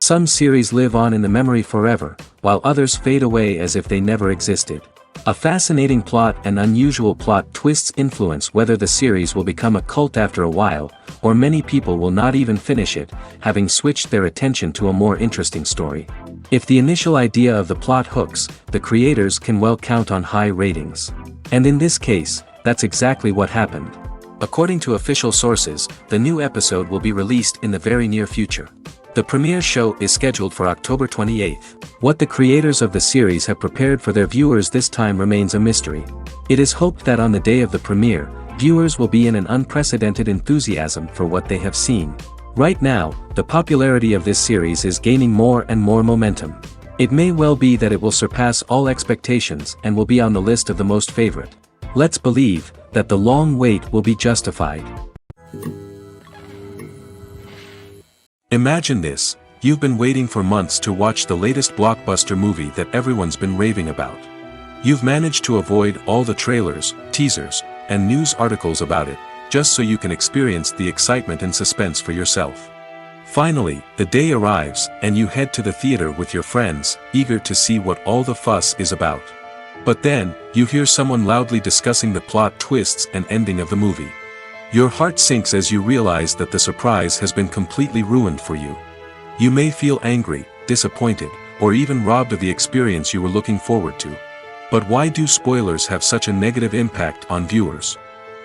Some series live on in the memory forever, while others fade away as if they never existed. A fascinating plot and unusual plot twists influence whether the series will become a cult after a while, or many people will not even finish it, having switched their attention to a more interesting story. If the initial idea of the plot hooks, the creators can well count on high ratings. And in this case, that's exactly what happened. According to official sources, the new episode will be released in the very near future. The premiere show is scheduled for October 28th. What the creators of the series have prepared for their viewers this time remains a mystery. It is hoped that on the day of the premiere, viewers will be in an unprecedented enthusiasm for what they have seen. Right now, the popularity of this series is gaining more and more momentum. It may well be that it will surpass all expectations and will be on the list of the most favorite. Let's believe that the long wait will be justified. Imagine this, you've been waiting for months to watch the latest blockbuster movie that everyone's been raving about. You've managed to avoid all the trailers, teasers, and news articles about it, just so you can experience the excitement and suspense for yourself. Finally, the day arrives, and you head to the theater with your friends, eager to see what all the fuss is about. But then, you hear someone loudly discussing the plot twists and ending of the movie. Your heart sinks as you realize that the surprise has been completely ruined for you. You may feel angry, disappointed, or even robbed of the experience you were looking forward to. But why do spoilers have such a negative impact on viewers?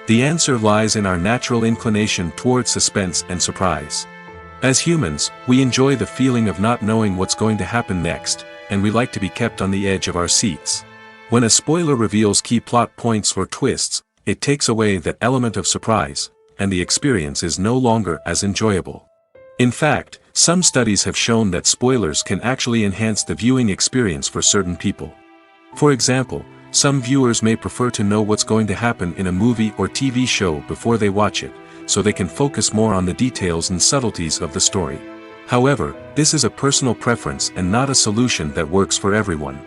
The answer lies in our natural inclination toward suspense and surprise. As humans, we enjoy the feeling of not knowing what's going to happen next, and we like to be kept on the edge of our seats. When a spoiler reveals key plot points or twists, it takes away that element of surprise, and the experience is no longer as enjoyable. In fact, some studies have shown that spoilers can actually enhance the viewing experience for certain people. For example, some viewers may prefer to know what's going to happen in a movie or TV show before they watch it, so they can focus more on the details and subtleties of the story. However, this is a personal preference and not a solution that works for everyone.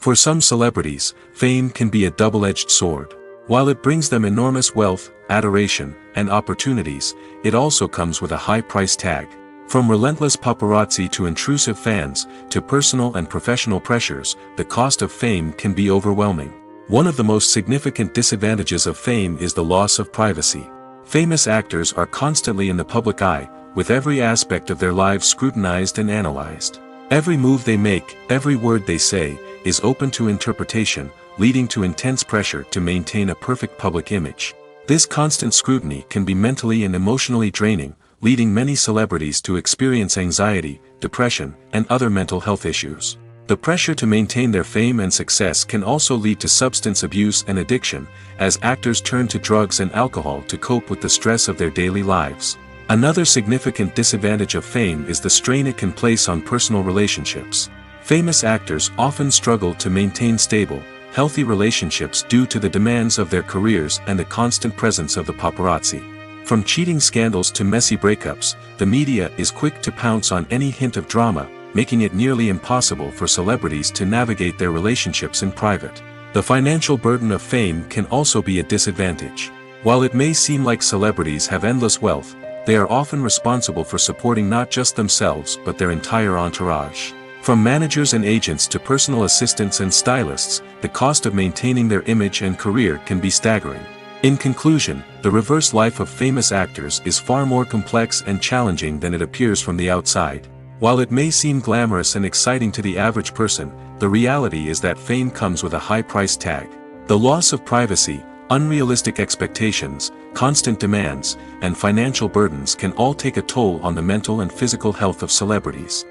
For some celebrities, fame can be a double-edged sword. While it brings them enormous wealth, adoration, and opportunities, it also comes with a high price tag. From relentless paparazzi to intrusive fans, to personal and professional pressures, the cost of fame can be overwhelming. One of the most significant disadvantages of fame is the loss of privacy. Famous actors are constantly in the public eye, with every aspect of their lives scrutinized and analyzed. Every move they make, every word they say, is open to interpretation, leading to intense pressure to maintain a perfect public image. This constant scrutiny can be mentally and emotionally draining, leading many celebrities to experience anxiety, depression, and other mental health issues. The pressure to maintain their fame and success can also lead to substance abuse and addiction, as actors turn to drugs and alcohol to cope with the stress of their daily lives. Another significant disadvantage of fame is the strain it can place on personal relationships. Famous actors often struggle to maintain stable, healthy relationships due to the demands of their careers and the constant presence of the paparazzi. From cheating scandals to messy breakups, the media is quick to pounce on any hint of drama, making it nearly impossible for celebrities to navigate their relationships in private. The financial burden of fame can also be a disadvantage. While it may seem like celebrities have endless wealth, they are often responsible for supporting not just themselves but their entire entourage. From managers and agents to personal assistants and stylists, the cost of maintaining their image and career can be staggering. In conclusion, the reverse life of famous actors is far more complex and challenging than it appears from the outside. While it may seem glamorous and exciting to the average person, the reality is that fame comes with a high price tag. The loss of privacy, unrealistic expectations, constant demands, and financial burdens can all take a toll on the mental and physical health of celebrities.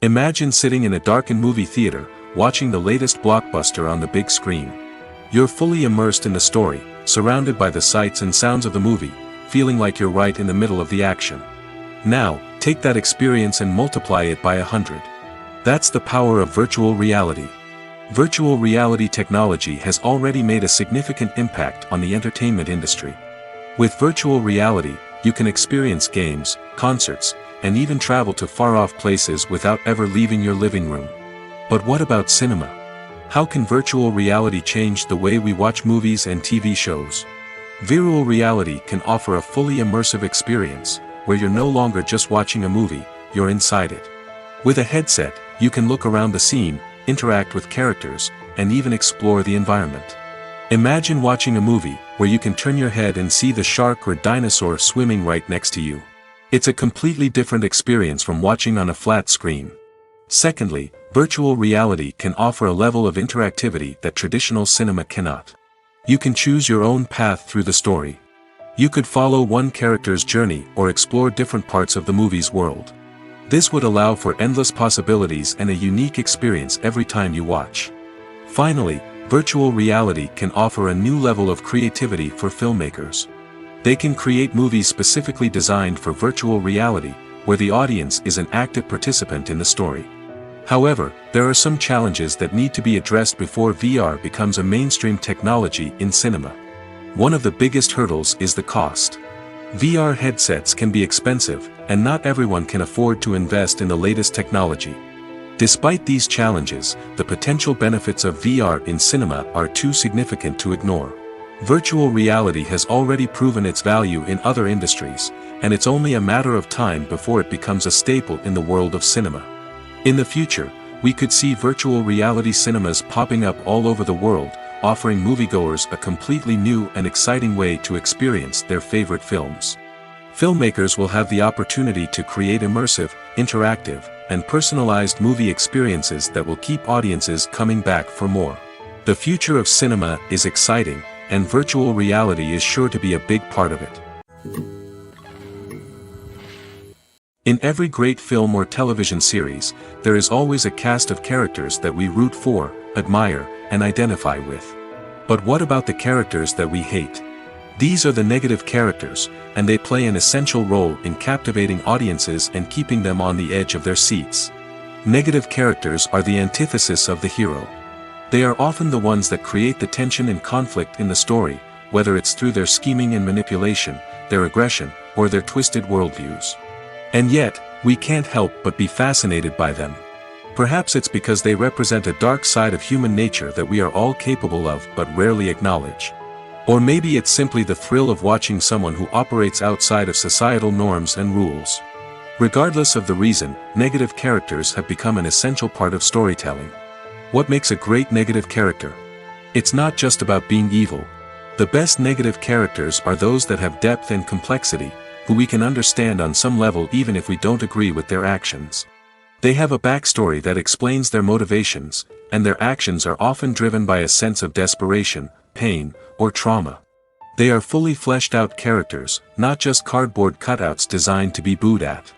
Imagine sitting in a darkened movie theater, watching the latest blockbuster on the big screen. You're fully immersed in the story, surrounded by the sights and sounds of the movie, feeling like you're right in the middle of the action. Now, take that experience and multiply it by 100. That's the power of virtual reality. Virtual reality technology has already made a significant impact on the entertainment industry. With virtual reality, you can experience games, concerts, and even travel to far-off places without ever leaving your living room. But what about cinema? How can virtual reality change the way we watch movies and TV shows? Virtual reality can offer a fully immersive experience, where you're no longer just watching a movie, you're inside it. With a headset, you can look around the scene, interact with characters, and even explore the environment. Imagine watching a movie, where you can turn your head and see the shark or dinosaur swimming right next to you. It's a completely different experience from watching on a flat screen. Secondly, virtual reality can offer a level of interactivity that traditional cinema cannot. You can choose your own path through the story. You could follow one character's journey or explore different parts of the movie's world. This would allow for endless possibilities and a unique experience every time you watch. Finally, virtual reality can offer a new level of creativity for filmmakers. They can create movies specifically designed for virtual reality, where the audience is an active participant in the story. However, there are some challenges that need to be addressed before VR becomes a mainstream technology in cinema. One of the biggest hurdles is the cost. VR headsets can be expensive, and not everyone can afford to invest in the latest technology. Despite these challenges, the potential benefits of VR in cinema are too significant to ignore. Virtual reality has already proven its value in other industries, and it's only a matter of time before it becomes a staple in the world of cinema. In the future, we could see virtual reality cinemas popping up all over the world, offering moviegoers a completely new and exciting way to experience their favorite films. Filmmakers will have the opportunity to create immersive, interactive, and personalized movie experiences that will keep audiences coming back for more. The future of cinema is exciting, and virtual reality is sure to be a big part of it. In every great film or television series, there is always a cast of characters that we root for, admire, and identify with. But what about the characters that we hate? These are the negative characters, and they play an essential role in captivating audiences and keeping them on the edge of their seats. Negative characters are the antithesis of the hero. They are often the ones that create the tension and conflict in the story, whether it's through their scheming and manipulation, their aggression, or their twisted worldviews. And yet, we can't help but be fascinated by them. Perhaps it's because they represent a dark side of human nature that we are all capable of but rarely acknowledge. Or maybe it's simply the thrill of watching someone who operates outside of societal norms and rules. Regardless of the reason, negative characters have become an essential part of storytelling. What makes a great negative character? It's not just about being evil. The best negative characters are those that have depth and complexity, who we can understand on some level even if we don't agree with their actions. They have a backstory that explains their motivations, and their actions are often driven by a sense of desperation, pain, or trauma. They are fully fleshed out characters, not just cardboard cutouts designed to be booed at.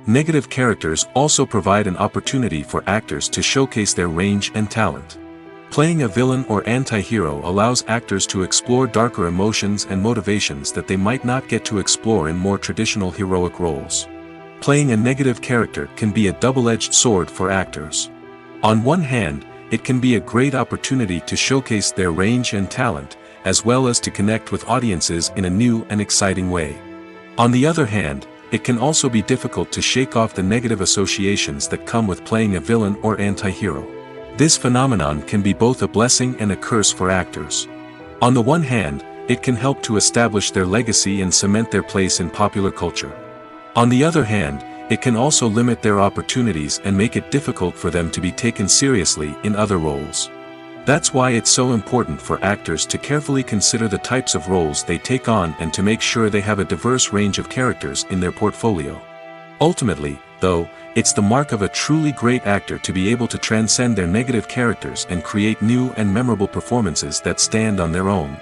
Negative characters also provide an opportunity for actors to showcase their range and talent. Playing a villain or anti-hero allows actors to explore darker emotions and motivations that they might not get to explore in more traditional heroic roles. Playing a negative character can be a double-edged sword for actors. On one hand, it can be a great opportunity to showcase their range and talent, as well as to connect with audiences in a new and exciting way. On the other hand, it can also be difficult to shake off the negative associations that come with playing a villain or anti-hero. This phenomenon can be both a blessing and a curse for actors. On the one hand, it can help to establish their legacy and cement their place in popular culture. On the other hand, it can also limit their opportunities and make it difficult for them to be taken seriously in other roles. That's why it's so important for actors to carefully consider the types of roles they take on and to make sure they have a diverse range of characters in their portfolio. Ultimately, though, it's the mark of a truly great actor to be able to transcend their negative characters and create new and memorable performances that stand on their own.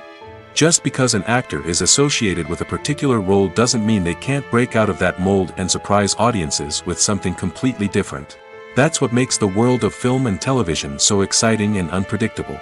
Just because an actor is associated with a particular role doesn't mean they can't break out of that mold and surprise audiences with something completely different. That's what makes the world of film and television so exciting and unpredictable.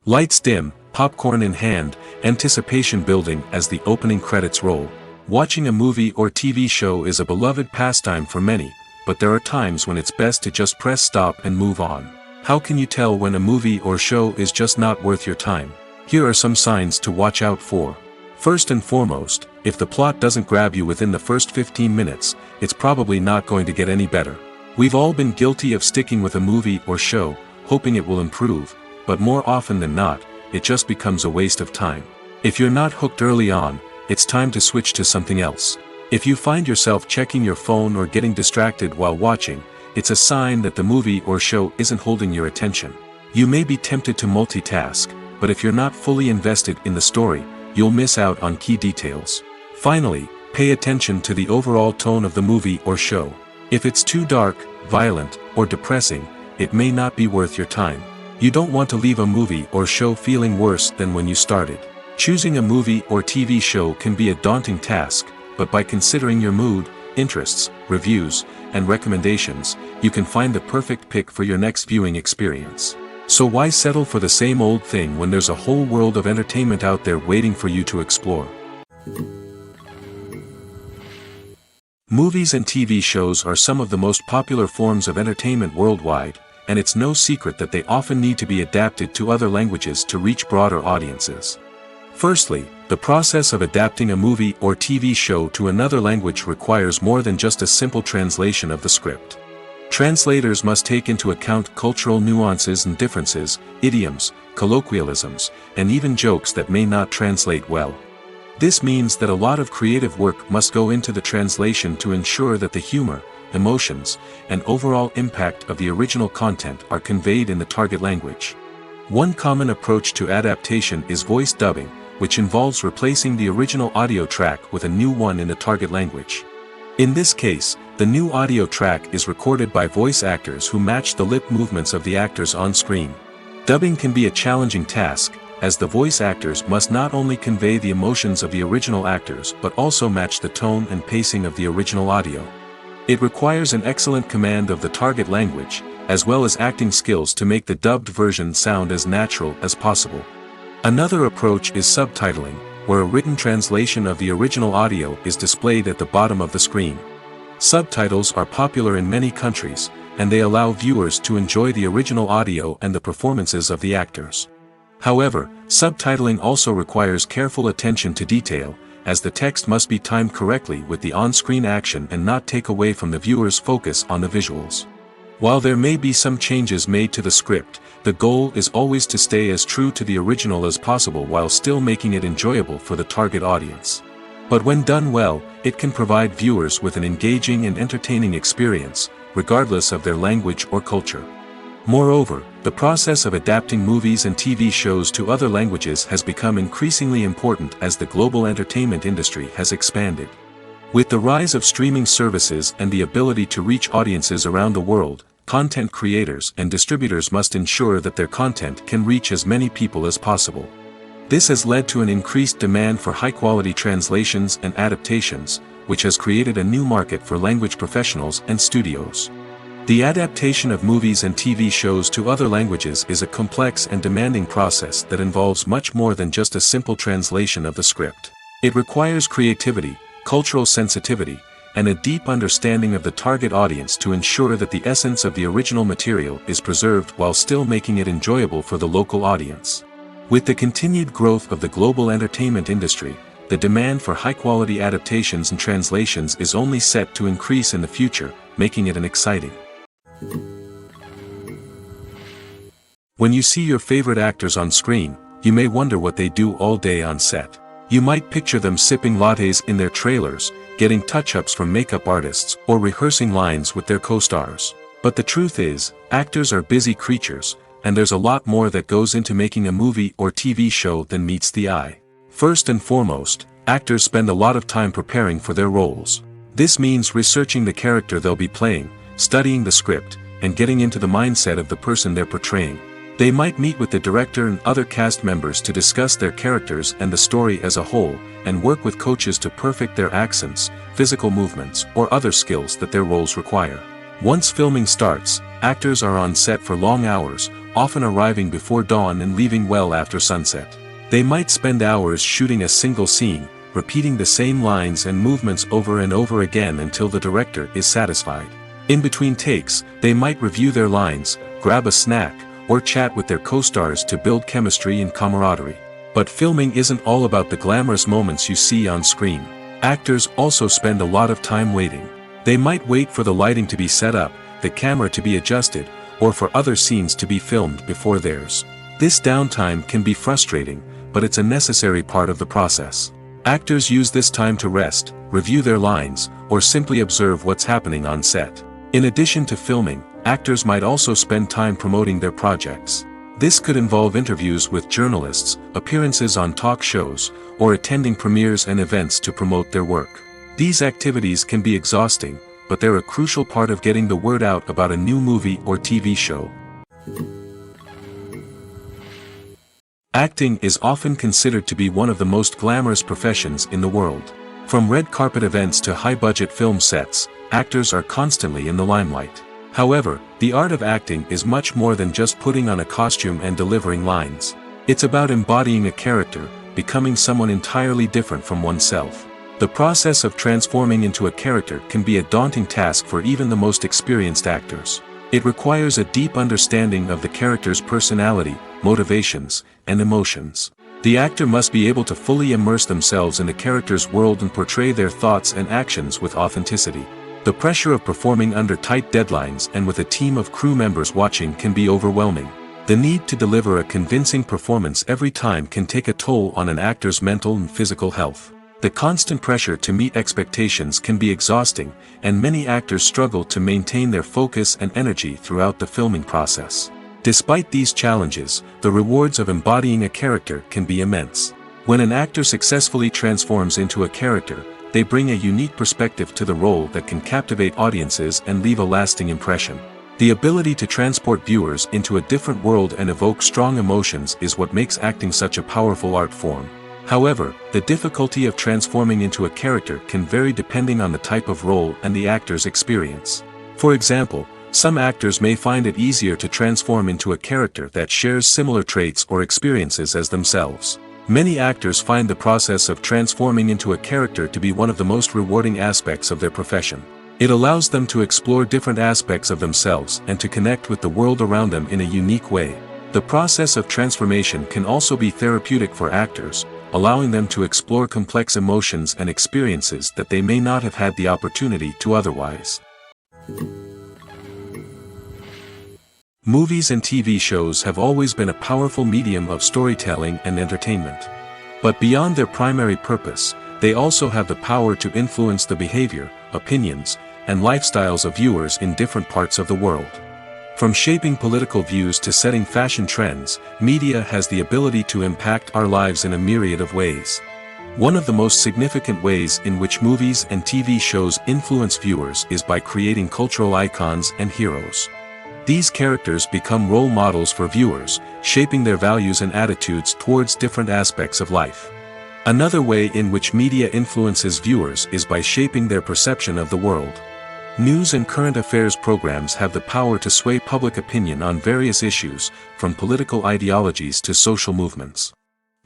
Lights dim, popcorn in hand, anticipation building as the opening credits roll. Watching a movie or TV show is a beloved pastime for many, but there are times when it's best to just press stop and move on. How can you tell when a movie or show is just not worth your time? Here are some signs to watch out for. First and foremost, if the plot doesn't grab you within the first 15 minutes, it's probably not going to get any better. We've all been guilty of sticking with a movie or show, hoping it will improve, but more often than not, it just becomes a waste of time. If you're not hooked early on, it's time to switch to something else. If you find yourself checking your phone or getting distracted while watching, it's a sign that the movie or show isn't holding your attention. You may be tempted to multitask, but if you're not fully invested in the story, you'll miss out on key details. Finally, pay attention to the overall tone of the movie or show. If it's too dark, violent, or depressing, it may not be worth your time. You don't want to leave a movie or show feeling worse than when you started. Choosing a movie or TV show can be a daunting task, but by considering your mood, interests, reviews, and recommendations, you can find the perfect pick for your next viewing experience. So why settle for the same old thing when there's a whole world of entertainment out there waiting for you to explore? Movies and TV shows are some of the most popular forms of entertainment worldwide, and it's no secret that they often need to be adapted to other languages to reach broader audiences. Firstly, the process of adapting a movie or TV show to another language requires more than just a simple translation of the script. Translators must take into account cultural nuances and differences, idioms, colloquialisms, and even jokes that may not translate well. This means that a lot of creative work must go into the translation to ensure that the humor, emotions, and overall impact of the original content are conveyed in the target language. One common approach to adaptation is voice dubbing, which involves replacing the original audio track with a new one in the target language. In this case, the new audio track is recorded by voice actors who match the lip movements of the actors on screen. Dubbing can be a challenging task, as the voice actors must not only convey the emotions of the original actors but also match the tone and pacing of the original audio. It requires an excellent command of the target language, as well as acting skills to make the dubbed version sound as natural as possible. Another approach is subtitling, where a written translation of the original audio is displayed at the bottom of the screen. Subtitles are popular in many countries, and they allow viewers to enjoy the original audio and the performances of the actors. However, subtitling also requires careful attention to detail, as the text must be timed correctly with the on-screen action and not take away from the viewer's focus on the visuals. While there may be some changes made to the script, the goal is always to stay as true to the original as possible while still making it enjoyable for the target audience. But when done well, it can provide viewers with an engaging and entertaining experience, regardless of their language or culture. Moreover, the process of adapting movies and TV shows to other languages has become increasingly important as the global entertainment industry has expanded. With the rise of streaming services and the ability to reach audiences around the world, content creators and distributors must ensure that their content can reach as many people as possible. This has led to an increased demand for high-quality translations and adaptations, which has created a new market for language professionals and studios. The adaptation of movies and TV shows to other languages is a complex and demanding process that involves much more than just a simple translation of the script. It requires creativity, cultural sensitivity, and a deep understanding of the target audience to ensure that the essence of the original material is preserved while still making it enjoyable for the local audience. With the continued growth of the global entertainment industry, the demand for high-quality adaptations and translations is only set to increase in the future, making it exciting. When you see your favorite actors on screen, you may wonder what they do all day on set. You might picture them sipping lattes in their trailers, getting touch-ups from makeup artists, or rehearsing lines with their co-stars. But the truth is, actors are busy creatures, and there's a lot more that goes into making a movie or TV show than meets the eye. First and foremost, actors spend a lot of time preparing for their roles. This means researching the character they'll be playing, studying the script, and getting into the mindset of the person they're portraying. They might meet with the director and other cast members to discuss their characters and the story as a whole, and work with coaches to perfect their accents, physical movements, or other skills that their roles require. Once filming starts, actors are on set for long hours, often arriving before dawn and leaving well after sunset. They might spend hours shooting a single scene, repeating the same lines and movements over and over again until the director is satisfied. In between takes, they might review their lines, grab a snack, or chat with their co-stars to build chemistry and camaraderie. But filming isn't all about the glamorous moments you see on screen. Actors also spend a lot of time waiting. They might wait for the lighting to be set up, the camera to be adjusted, or for other scenes to be filmed before theirs. This downtime can be frustrating, but it's a necessary part of the process. Actors use this time to rest, review their lines, or simply observe what's happening on set. In addition to filming, actors might also spend time promoting their projects. This could involve interviews with journalists, appearances on talk shows, or attending premieres and events to promote their work. These activities can be exhausting, but they're a crucial part of getting the word out about a new movie or TV show. Acting is often considered to be one of the most glamorous professions in the world. From red carpet events to high-budget film sets, actors are constantly in the limelight. However, the art of acting is much more than just putting on a costume and delivering lines. It's about embodying a character, becoming someone entirely different from oneself. The process of transforming into a character can be a daunting task for even the most experienced actors. It requires a deep understanding of the character's personality, motivations, and emotions. The actor must be able to fully immerse themselves in the character's world and portray their thoughts and actions with authenticity. The pressure of performing under tight deadlines and with a team of crew members watching can be overwhelming. The need to deliver a convincing performance every time can take a toll on an actor's mental and physical health. The constant pressure to meet expectations can be exhausting, and many actors struggle to maintain their focus and energy throughout the filming process. Despite these challenges, the rewards of embodying a character can be immense. When an actor successfully transforms into a character, they bring a unique perspective to the role that can captivate audiences and leave a lasting impression. The ability to transport viewers into a different world and evoke strong emotions is what makes acting such a powerful art form. However, the difficulty of transforming into a character can vary depending on the type of role and the actor's experience. For example, some actors may find it easier to transform into a character that shares similar traits or experiences as themselves. Many actors find the process of transforming into a character to be one of the most rewarding aspects of their profession. It allows them to explore different aspects of themselves and to connect with the world around them in a unique way. The process of transformation can also be therapeutic for actors, allowing them to explore complex emotions and experiences that they may not have had the opportunity to otherwise. Movies and TV shows have always been a powerful medium of storytelling and entertainment. But beyond their primary purpose, they also have the power to influence the behavior, opinions, and lifestyles of viewers in different parts of the world. From shaping political views to setting fashion trends, media has the ability to impact our lives in a myriad of ways. One of the most significant ways in which movies and TV shows influence viewers is by creating cultural icons and heroes. These characters become role models for viewers, shaping their values and attitudes towards different aspects of life. Another way in which media influences viewers is by shaping their perception of the world. News and current affairs programs have the power to sway public opinion on various issues, from political ideologies to social movements.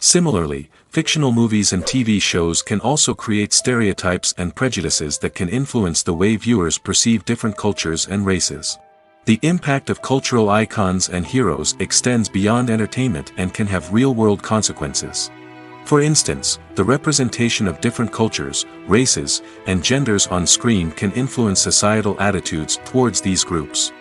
Similarly, fictional movies and TV shows can also create stereotypes and prejudices that can influence the way viewers perceive different cultures and races. The impact of cultural icons and heroes extends beyond entertainment and can have real-world consequences. For instance, the representation of different cultures, races, and genders on screen can influence societal attitudes towards these groups.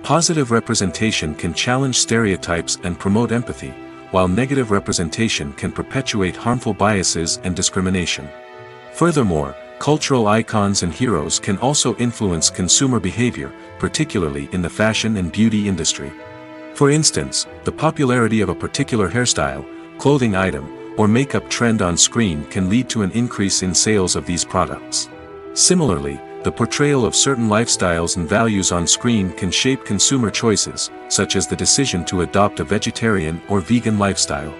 Positive representation can challenge stereotypes and promote empathy, while negative representation can perpetuate harmful biases and discrimination. Furthermore, cultural icons and heroes can also influence consumer behavior, particularly in the fashion and beauty industry. For instance, the popularity of a particular hairstyle, clothing item, or makeup trend on screen can lead to an increase in sales of these products. Similarly, the portrayal of certain lifestyles and values on screen can shape consumer choices, such as the decision to adopt a vegetarian or vegan lifestyle.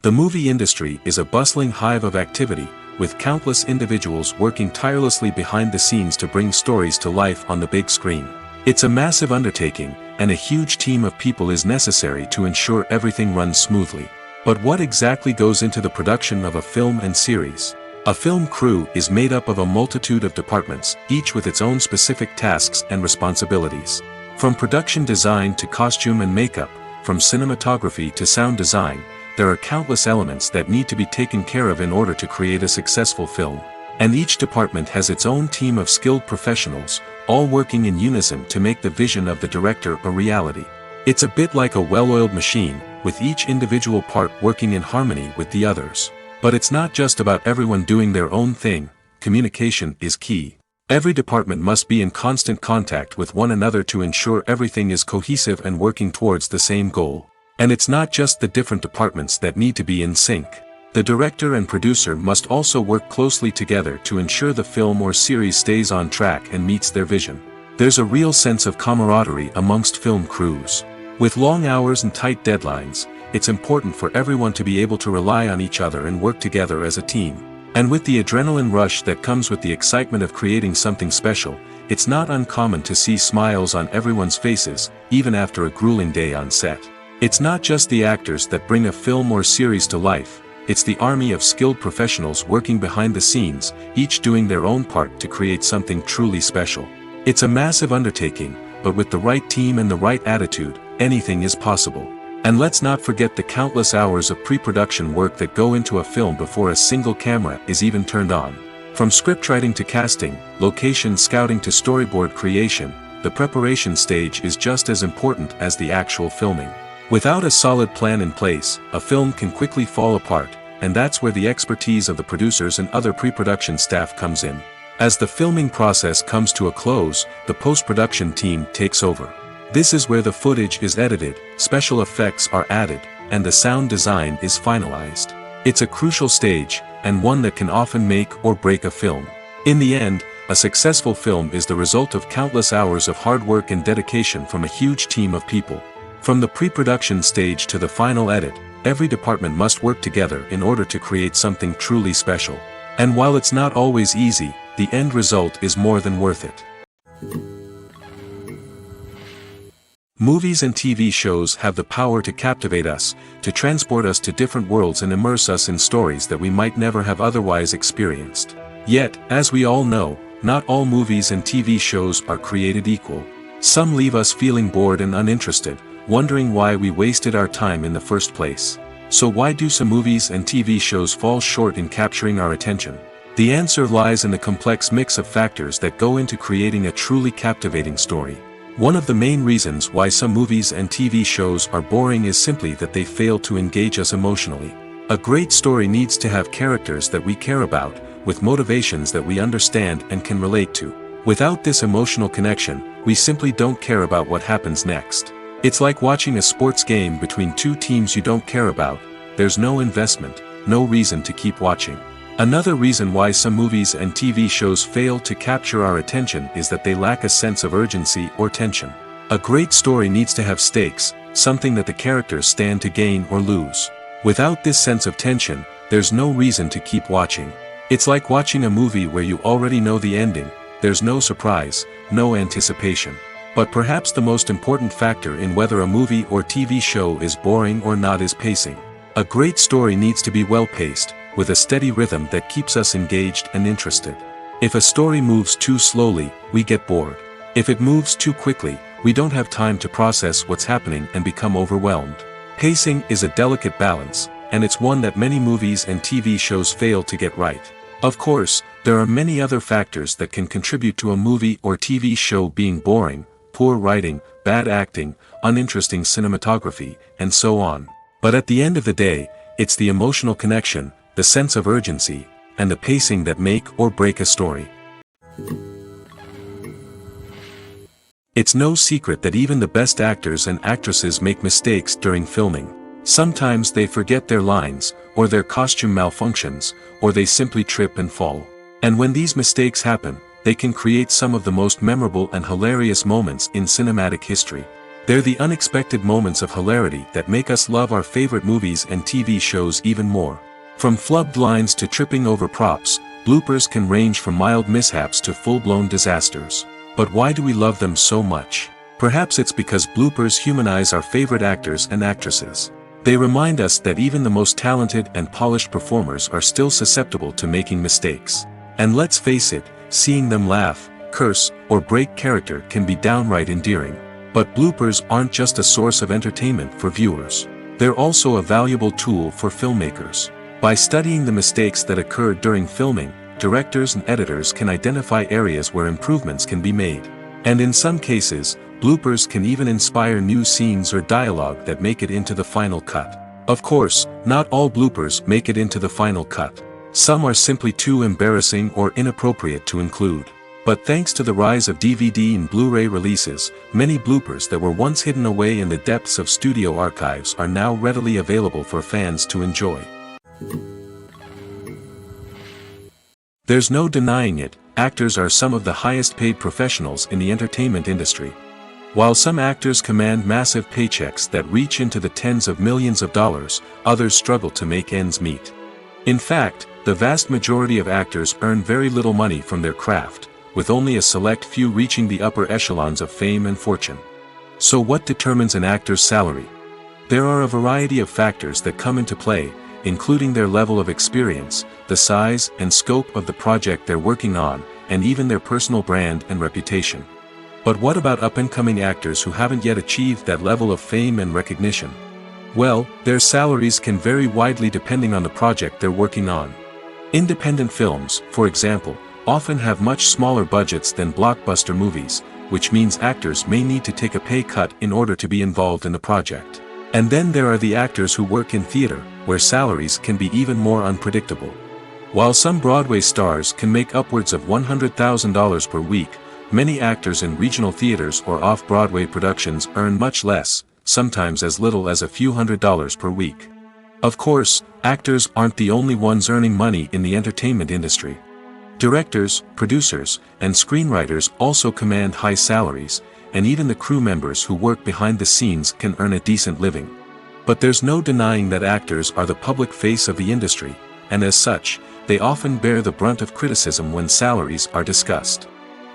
The movie industry is a bustling hive of activity, with countless individuals working tirelessly behind the scenes to bring stories to life on the big screen. It's a massive undertaking, and a huge team of people is necessary to ensure everything runs smoothly. But what exactly goes into the production of a film and series? A film crew is made up of a multitude of departments, each with its own specific tasks and responsibilities. From production design to costume and makeup, from cinematography to sound design, there are countless elements that need to be taken care of in order to create a successful film. And each department has its own team of skilled professionals, all working in unison to make the vision of the director a reality. It's a bit like a well-oiled machine, with each individual part working in harmony with the others. But it's not just about everyone doing their own thing. Communication is key. Every department must be in constant contact with one another to ensure everything is cohesive and working towards the same goal. And it's not just the different departments that need to be in sync. The director and producer must also work closely together to ensure the film or series stays on track and meets their vision. There's a real sense of camaraderie amongst film crews. With long hours and tight deadlines, it's important for everyone to be able to rely on each other and work together as a team. And with the adrenaline rush that comes with the excitement of creating something special, it's not uncommon to see smiles on everyone's faces, even after a grueling day on set. It's not just the actors that bring a film or series to life, it's the army of skilled professionals working behind the scenes, each doing their own part to create something truly special. It's a massive undertaking, but with the right team and the right attitude, anything is possible. And let's not forget the countless hours of pre-production work that go into a film before a single camera is even turned on. From scriptwriting to casting, location scouting to storyboard creation, the preparation stage is just as important as the actual filming. Without a solid plan in place, a film can quickly fall apart, and that's where the expertise of the producers and other pre-production staff comes in. As the filming process comes to a close, the post-production team takes over. This is where the footage is edited, special effects are added, and the sound design is finalized. It's a crucial stage, and one that can often make or break a film. In the end, a successful film is the result of countless hours of hard work and dedication from a huge team of people. From the pre-production stage to the final edit, every department must work together in order to create something truly special. And while it's not always easy, the end result is more than worth it. Movies and TV shows have the power to captivate us, to transport us to different worlds and immerse us in stories that we might never have otherwise experienced. Yet, as we all know, not all movies and TV shows are created equal. Some leave us feeling bored and uninterested, wondering why we wasted our time in the first place. So why do some movies and TV shows fall short in capturing our attention? The answer lies in the complex mix of factors that go into creating a truly captivating story. One of the main reasons why some movies and TV shows are boring is simply that they fail to engage us emotionally. A great story needs to have characters that we care about, with motivations that we understand and can relate to. Without this emotional connection, we simply don't care about what happens next. It's like watching a sports game between two teams you don't care about. There's no investment, no reason to keep watching. Another reason why some movies and TV shows fail to capture our attention is that they lack a sense of urgency or tension. A great story needs to have stakes, something that the characters stand to gain or lose. Without this sense of tension, there's no reason to keep watching. It's like watching a movie where you already know the ending, there's no surprise, no anticipation. But perhaps the most important factor in whether a movie or TV show is boring or not is pacing. A great story needs to be well-paced, with a steady rhythm that keeps us engaged and interested. If a story moves too slowly, we get bored. If it moves too quickly, we don't have time to process what's happening and become overwhelmed. Pacing is a delicate balance, and it's one that many movies and TV shows fail to get right. Of course, there are many other factors that can contribute to a movie or TV show being boring: poor writing, bad acting, uninteresting cinematography, and so on. But at the end of the day, it's the emotional connection, the sense of urgency, and the pacing that make or break a story. It's no secret that even the best actors and actresses make mistakes during filming. Sometimes they forget their lines, or their costume malfunctions, or they simply trip and fall. And when these mistakes happen, they can create some of the most memorable and hilarious moments in cinematic history. They're the unexpected moments of hilarity that make us love our favorite movies and TV shows even more. From flubbed lines to tripping over props, bloopers can range from mild mishaps to full-blown disasters. But why do we love them so much? Perhaps it's because bloopers humanize our favorite actors and actresses. They remind us that even the most talented and polished performers are still susceptible to making mistakes. And let's face it, seeing them laugh, curse, or break character can be downright endearing. But bloopers aren't just a source of entertainment for viewers. They're also a valuable tool for filmmakers. By studying the mistakes that occurred during filming, directors and editors can identify areas where improvements can be made. And in some cases, bloopers can even inspire new scenes or dialogue that make it into the final cut. Of course, not all bloopers make it into the final cut. Some are simply too embarrassing or inappropriate to include. But thanks to the rise of DVD and Blu-ray releases, many bloopers that were once hidden away in the depths of studio archives are now readily available for fans to enjoy. There's no denying it, actors are some of the highest paid professionals in the entertainment industry. While some actors command massive paychecks that reach into the tens of millions of dollars, others struggle to make ends meet. In fact, the vast majority of actors earn very little money from their craft, with only a select few reaching the upper echelons of fame and fortune. So what determines an actor's salary? There are a variety of factors that come into play, including their level of experience, the size and scope of the project they're working on, and even their personal brand and reputation. But what about up-and-coming actors who haven't yet achieved that level of fame and recognition? Well, their salaries can vary widely depending on the project they're working on. Independent films, for example, often have much smaller budgets than blockbuster movies, which means actors may need to take a pay cut in order to be involved in the project. And then there are the actors who work in theater, where salaries can be even more unpredictable. While some Broadway stars can make upwards of $100,000 per week, many actors in regional theaters or off-Broadway productions earn much less, sometimes as little as a few $100s per week. Of course, actors aren't the only ones earning money in the entertainment industry. Directors, producers, and screenwriters also command high salaries, and even the crew members who work behind the scenes can earn a decent living. But there's no denying that actors are the public face of the industry, and as such, they often bear the brunt of criticism when salaries are discussed.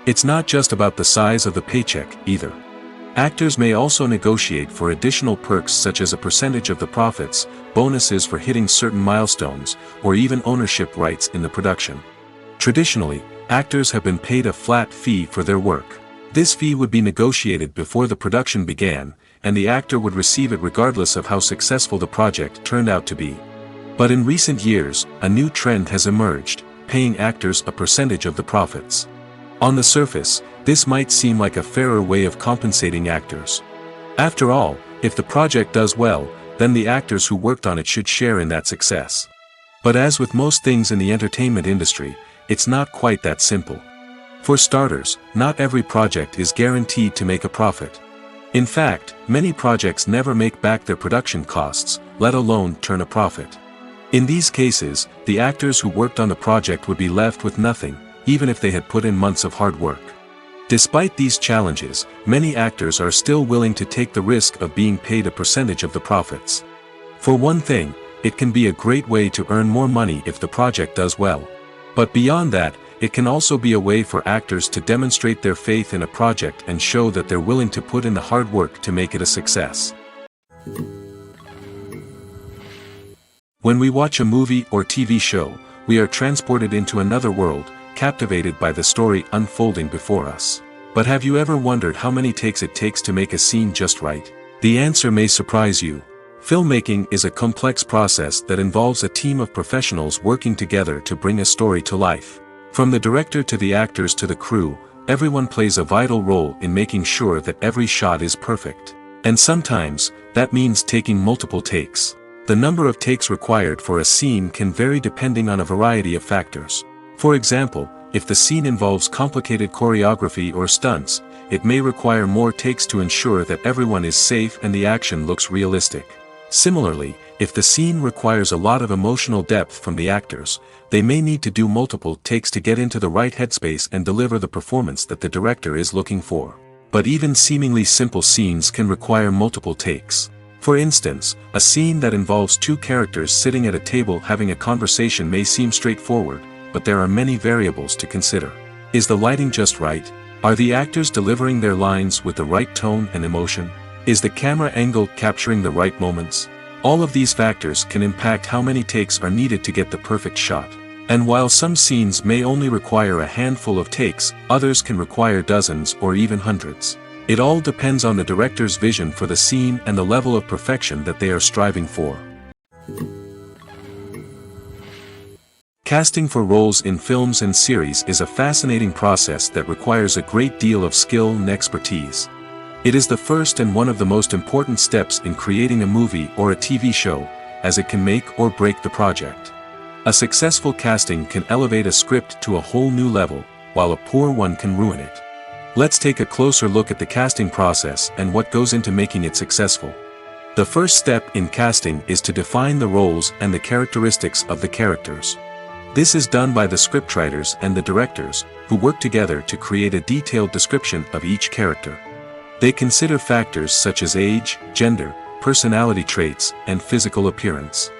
It's not just about the size of the paycheck, either. Actors may also negotiate for additional perks such as a percentage of the profits, bonuses for hitting certain milestones, or even ownership rights in the production. Traditionally, actors have been paid a flat fee for their work. This fee would be negotiated before the production began, and the actor would receive it regardless of how successful the project turned out to be. But in recent years, a new trend has emerged, paying actors a percentage of the profits. On the surface, this might seem like a fairer way of compensating actors. After all, if the project does well, then the actors who worked on it should share in that success. But as with most things in the entertainment industry, it's not quite that simple. For starters, not every project is guaranteed to make a profit. In fact, many projects never make back their production costs, let alone turn a profit. In these cases, the actors who worked on the project would be left with nothing, even if they had put in months of hard work. Despite these challenges, many actors are still willing to take the risk of being paid a percentage of the profits. For one thing, it can be a great way to earn more money if the project does well. But beyond that, it can also be a way for actors to demonstrate their faith in a project and show that they're willing to put in the hard work to make it a success. When we watch a movie or TV show, we are transported into another world, captivated by the story unfolding before us. But have you ever wondered how many takes it takes to make a scene just right? The answer may surprise you. Filmmaking is a complex process that involves a team of professionals working together to bring a story to life. From the director to the actors to the crew, everyone plays a vital role in making sure that every shot is perfect. And sometimes, that means taking multiple takes. The number of takes required for a scene can vary depending on a variety of factors. For example, if the scene involves complicated choreography or stunts, it may require more takes to ensure that everyone is safe and the action looks realistic. Similarly, if the scene requires a lot of emotional depth from the actors, they may need to do multiple takes to get into the right headspace and deliver the performance that the director is looking for. But even seemingly simple scenes can require multiple takes. For instance, a scene that involves two characters sitting at a table having a conversation may seem straightforward, but there are many variables to consider. Is the lighting just right? Are the actors delivering their lines with the right tone and emotion? Is the camera angle capturing the right moments? All of these factors can impact how many takes are needed to get the perfect shot. And while some scenes may only require a handful of takes, others can require dozens or even hundreds. It all depends on the director's vision for the scene and the level of perfection that they are striving for. Casting for roles in films and series is a fascinating process that requires a great deal of skill and expertise. It is the first and one of the most important steps in creating a movie or a TV show, as it can make or break the project. A successful casting can elevate a script to a whole new level, while a poor one can ruin it. Let's take a closer look at the casting process and what goes into making it successful. The first step in casting is to define the roles and the characteristics of the characters. This is done by the scriptwriters and the directors, who work together to create a detailed description of each character. They consider factors such as age, gender, personality traits, and physical appearance.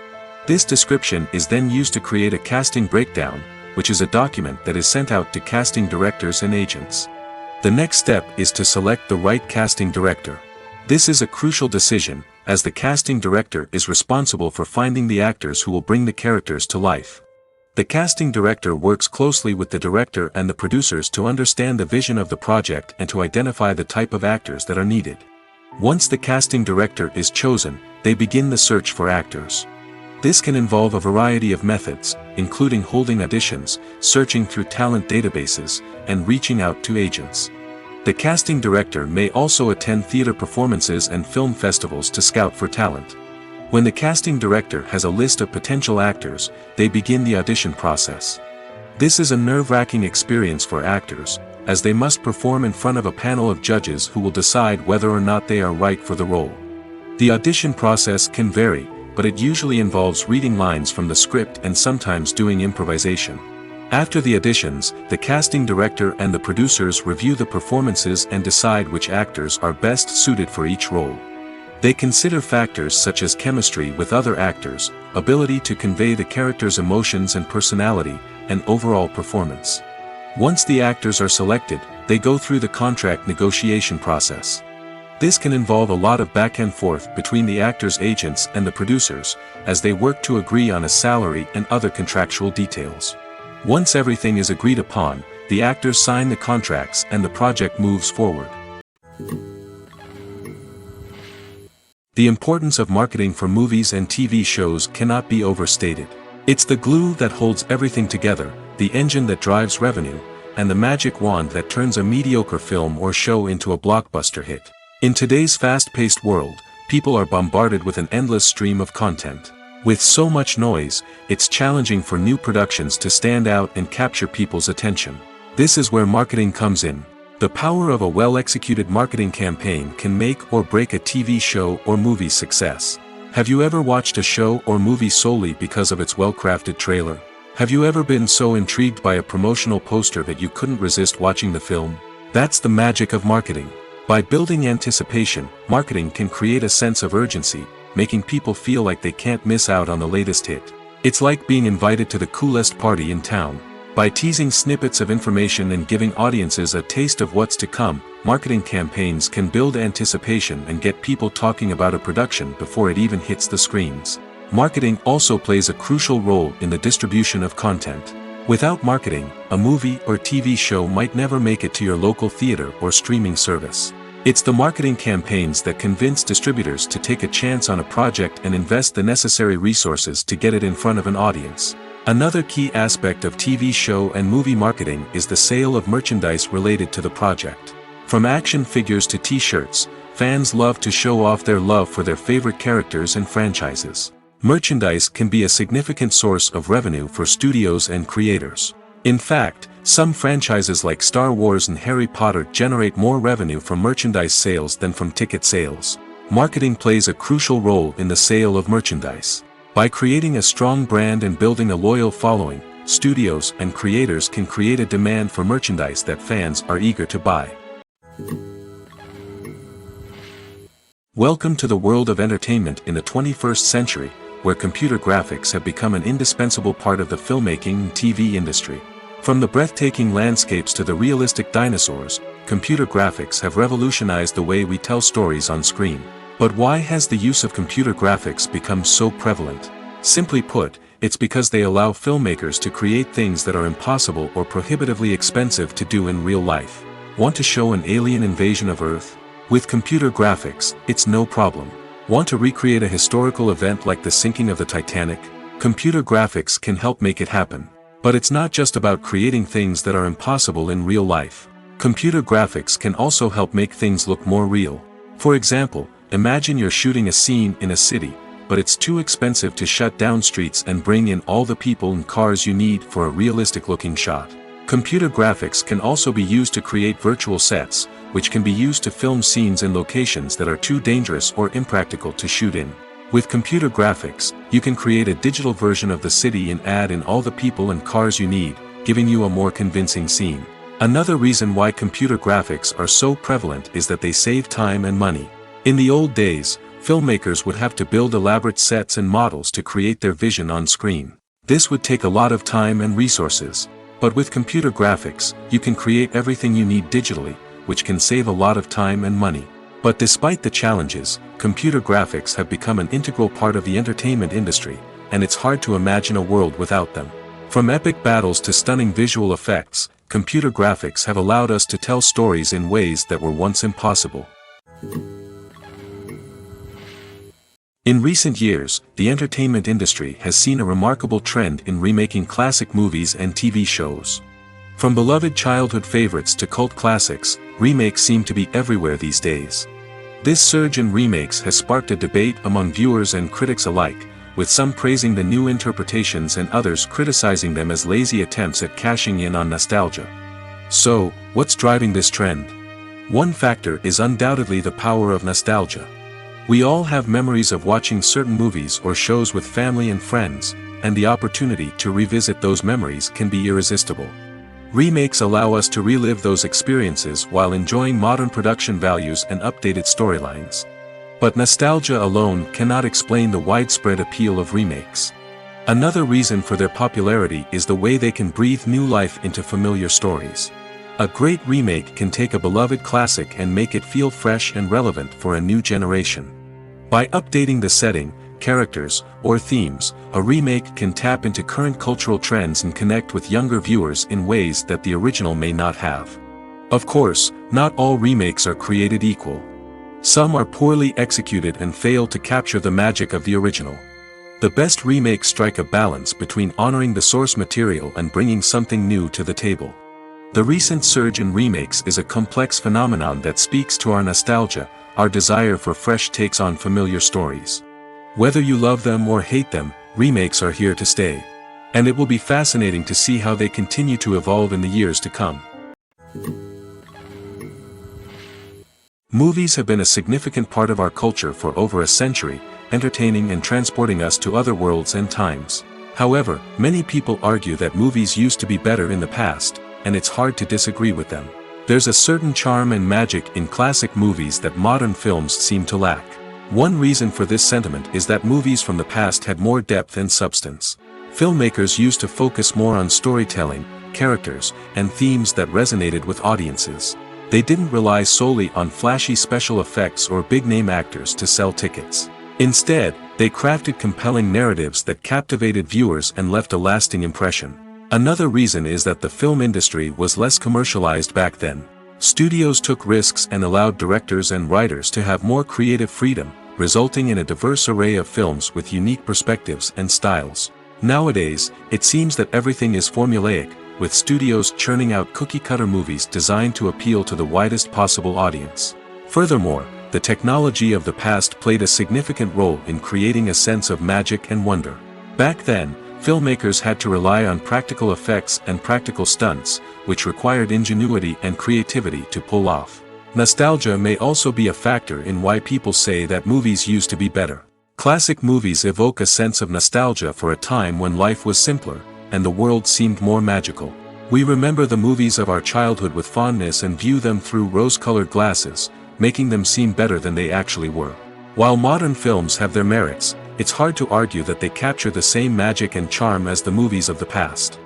This description is then used to create a casting breakdown, which is a document that is sent out to casting directors and agents. The next step is to select the right casting director. This is a crucial decision, as the casting director is responsible for finding the actors who will bring the characters to life. The casting director works closely with the director and the producers to understand the vision of the project and to identify the type of actors that are needed. Once the casting director is chosen, they begin the search for actors. This can involve a variety of methods, including holding auditions, searching through talent databases, and reaching out to agents. The casting director may also attend theater performances and film festivals to scout for talent. When the casting director has a list of potential actors, they begin the audition process. This is a nerve-wracking experience for actors, as they must perform in front of a panel of judges who will decide whether or not they are right for the role. The audition process can vary, but it usually involves reading lines from the script and sometimes doing improvisation. After the auditions, the casting director and the producers review the performances and decide which actors are best suited for each role. They consider factors such as chemistry with other actors, ability to convey the character's emotions and personality, and overall performance. Once the actors are selected, they go through the contract negotiation process. This can involve a lot of back and forth between the actors' agents and the producers, as they work to agree on a salary and other contractual details. Once everything is agreed upon, the actors sign the contracts and the project moves forward. The importance of marketing for movies and TV shows cannot be overstated. It's the glue that holds everything together, the engine that drives revenue, and the magic wand that turns a mediocre film or show into a blockbuster hit. In today's fast-paced world, people are bombarded with an endless stream of content. With so much noise, it's challenging for new productions to stand out and capture people's attention. This is where marketing comes in. The power of a well-executed marketing campaign can make or break a TV show or movie's success. Have you ever watched a show or movie solely because of its well-crafted trailer? Have you ever been so intrigued by a promotional poster that you couldn't resist watching the film? That's the magic of marketing. By building anticipation, marketing can create a sense of urgency, making people feel like they can't miss out on the latest hit. It's like being invited to the coolest party in town. By teasing snippets of information and giving audiences a taste of what's to come, marketing campaigns can build anticipation and get people talking about a production before it even hits the screens. Marketing also plays a crucial role in the distribution of content. Without marketing, a movie or TV show might never make it to your local theater or streaming service. It's the marketing campaigns that convince distributors to take a chance on a project and invest the necessary resources to get it in front of an audience. Another key aspect of TV show and movie marketing is the sale of merchandise related to the project. From action figures to t-shirts, fans love to show off their love for their favorite characters and franchises. Merchandise can be a significant source of revenue for studios and creators. In fact, some franchises like Star Wars and Harry Potter generate more revenue from merchandise sales than from ticket sales. Marketing plays a crucial role in the sale of merchandise. By creating a strong brand and building a loyal following, studios and creators can create a demand for merchandise that fans are eager to buy. Welcome to the world of entertainment in the 21st century, where computer graphics have become an indispensable part of the filmmaking and TV industry. From the breathtaking landscapes to the realistic dinosaurs, computer graphics have revolutionized the way we tell stories on screen. But why has the use of computer graphics become so prevalent? Simply put, it's because they allow filmmakers to create things that are impossible or prohibitively expensive to do in real life. Want to show an alien invasion of Earth? With computer graphics, it's no problem. Want to recreate a historical event like the sinking of the Titanic? Computer graphics can help make it happen. But it's not just about creating things that are impossible in real life. Computer graphics can also help make things look more real. For example, imagine you're shooting a scene in a city, but it's too expensive to shut down streets and bring in all the people and cars you need for a realistic-looking shot. Computer graphics can also be used to create virtual sets, which can be used to film scenes in locations that are too dangerous or impractical to shoot in. With computer graphics, you can create a digital version of the city and add in all the people and cars you need, giving you a more convincing scene. Another reason why computer graphics are so prevalent is that they save time and money. In the old days, filmmakers would have to build elaborate sets and models to create their vision on screen. This would take a lot of time and resources. But with computer graphics, you can create everything you need digitally, which can save a lot of time and money. But despite the challenges, computer graphics have become an integral part of the entertainment industry, and it's hard to imagine a world without them. From epic battles to stunning visual effects, computer graphics have allowed us to tell stories in ways that were once impossible. In recent years, the entertainment industry has seen a remarkable trend in remaking classic movies and TV shows. From beloved childhood favorites to cult classics, remakes seem to be everywhere these days. This surge in remakes has sparked a debate among viewers and critics alike, with some praising the new interpretations and others criticizing them as lazy attempts at cashing in on nostalgia. So, what's driving this trend? One factor is undoubtedly the power of nostalgia. We all have memories of watching certain movies or shows with family and friends, and the opportunity to revisit those memories can be irresistible. Remakes allow us to relive those experiences while enjoying modern production values and updated storylines. But nostalgia alone cannot explain the widespread appeal of remakes. Another reason for their popularity is the way they can breathe new life into familiar stories. A great remake can take a beloved classic and make it feel fresh and relevant for a new generation. By updating the setting, characters, or themes, a remake can tap into current cultural trends and connect with younger viewers in ways that the original may not have. Of course, not all remakes are created equal. Some are poorly executed and fail to capture the magic of the original. The best remakes strike a balance between honoring the source material and bringing something new to the table. The recent surge in remakes is a complex phenomenon that speaks to our nostalgia, our desire for fresh takes on familiar stories. Whether you love them or hate them, remakes are here to stay. And it will be fascinating to see how they continue to evolve in the years to come. Movies have been a significant part of our culture for over a century, entertaining and transporting us to other worlds and times. However, many people argue that movies used to be better in the past, and it's hard to disagree with them. There's a certain charm and magic in classic movies that modern films seem to lack. One reason for this sentiment is that movies from the past had more depth and substance. Filmmakers used to focus more on storytelling, characters, and themes that resonated with audiences. They didn't rely solely on flashy special effects or big-name actors to sell tickets. Instead, they crafted compelling narratives that captivated viewers and left a lasting impression. Another reason is that the film industry was less commercialized back then. Studios took risks and allowed directors and writers to have more creative freedom, resulting in a diverse array of films with unique perspectives and styles. Nowadays, it seems that everything is formulaic, with studios churning out cookie-cutter movies designed to appeal to the widest possible audience. Furthermore, the technology of the past played a significant role in creating a sense of magic and wonder. Back then, filmmakers had to rely on practical effects and practical stunts, which required ingenuity and creativity to pull off. Nostalgia may also be a factor in why people say that movies used to be better. Classic movies evoke a sense of nostalgia for a time when life was simpler, and the world seemed more magical. We remember the movies of our childhood with fondness and view them through rose-colored glasses, making them seem better than they actually were. While modern films have their merits, it's hard to argue that they capture the same magic and charm as the movies of the past.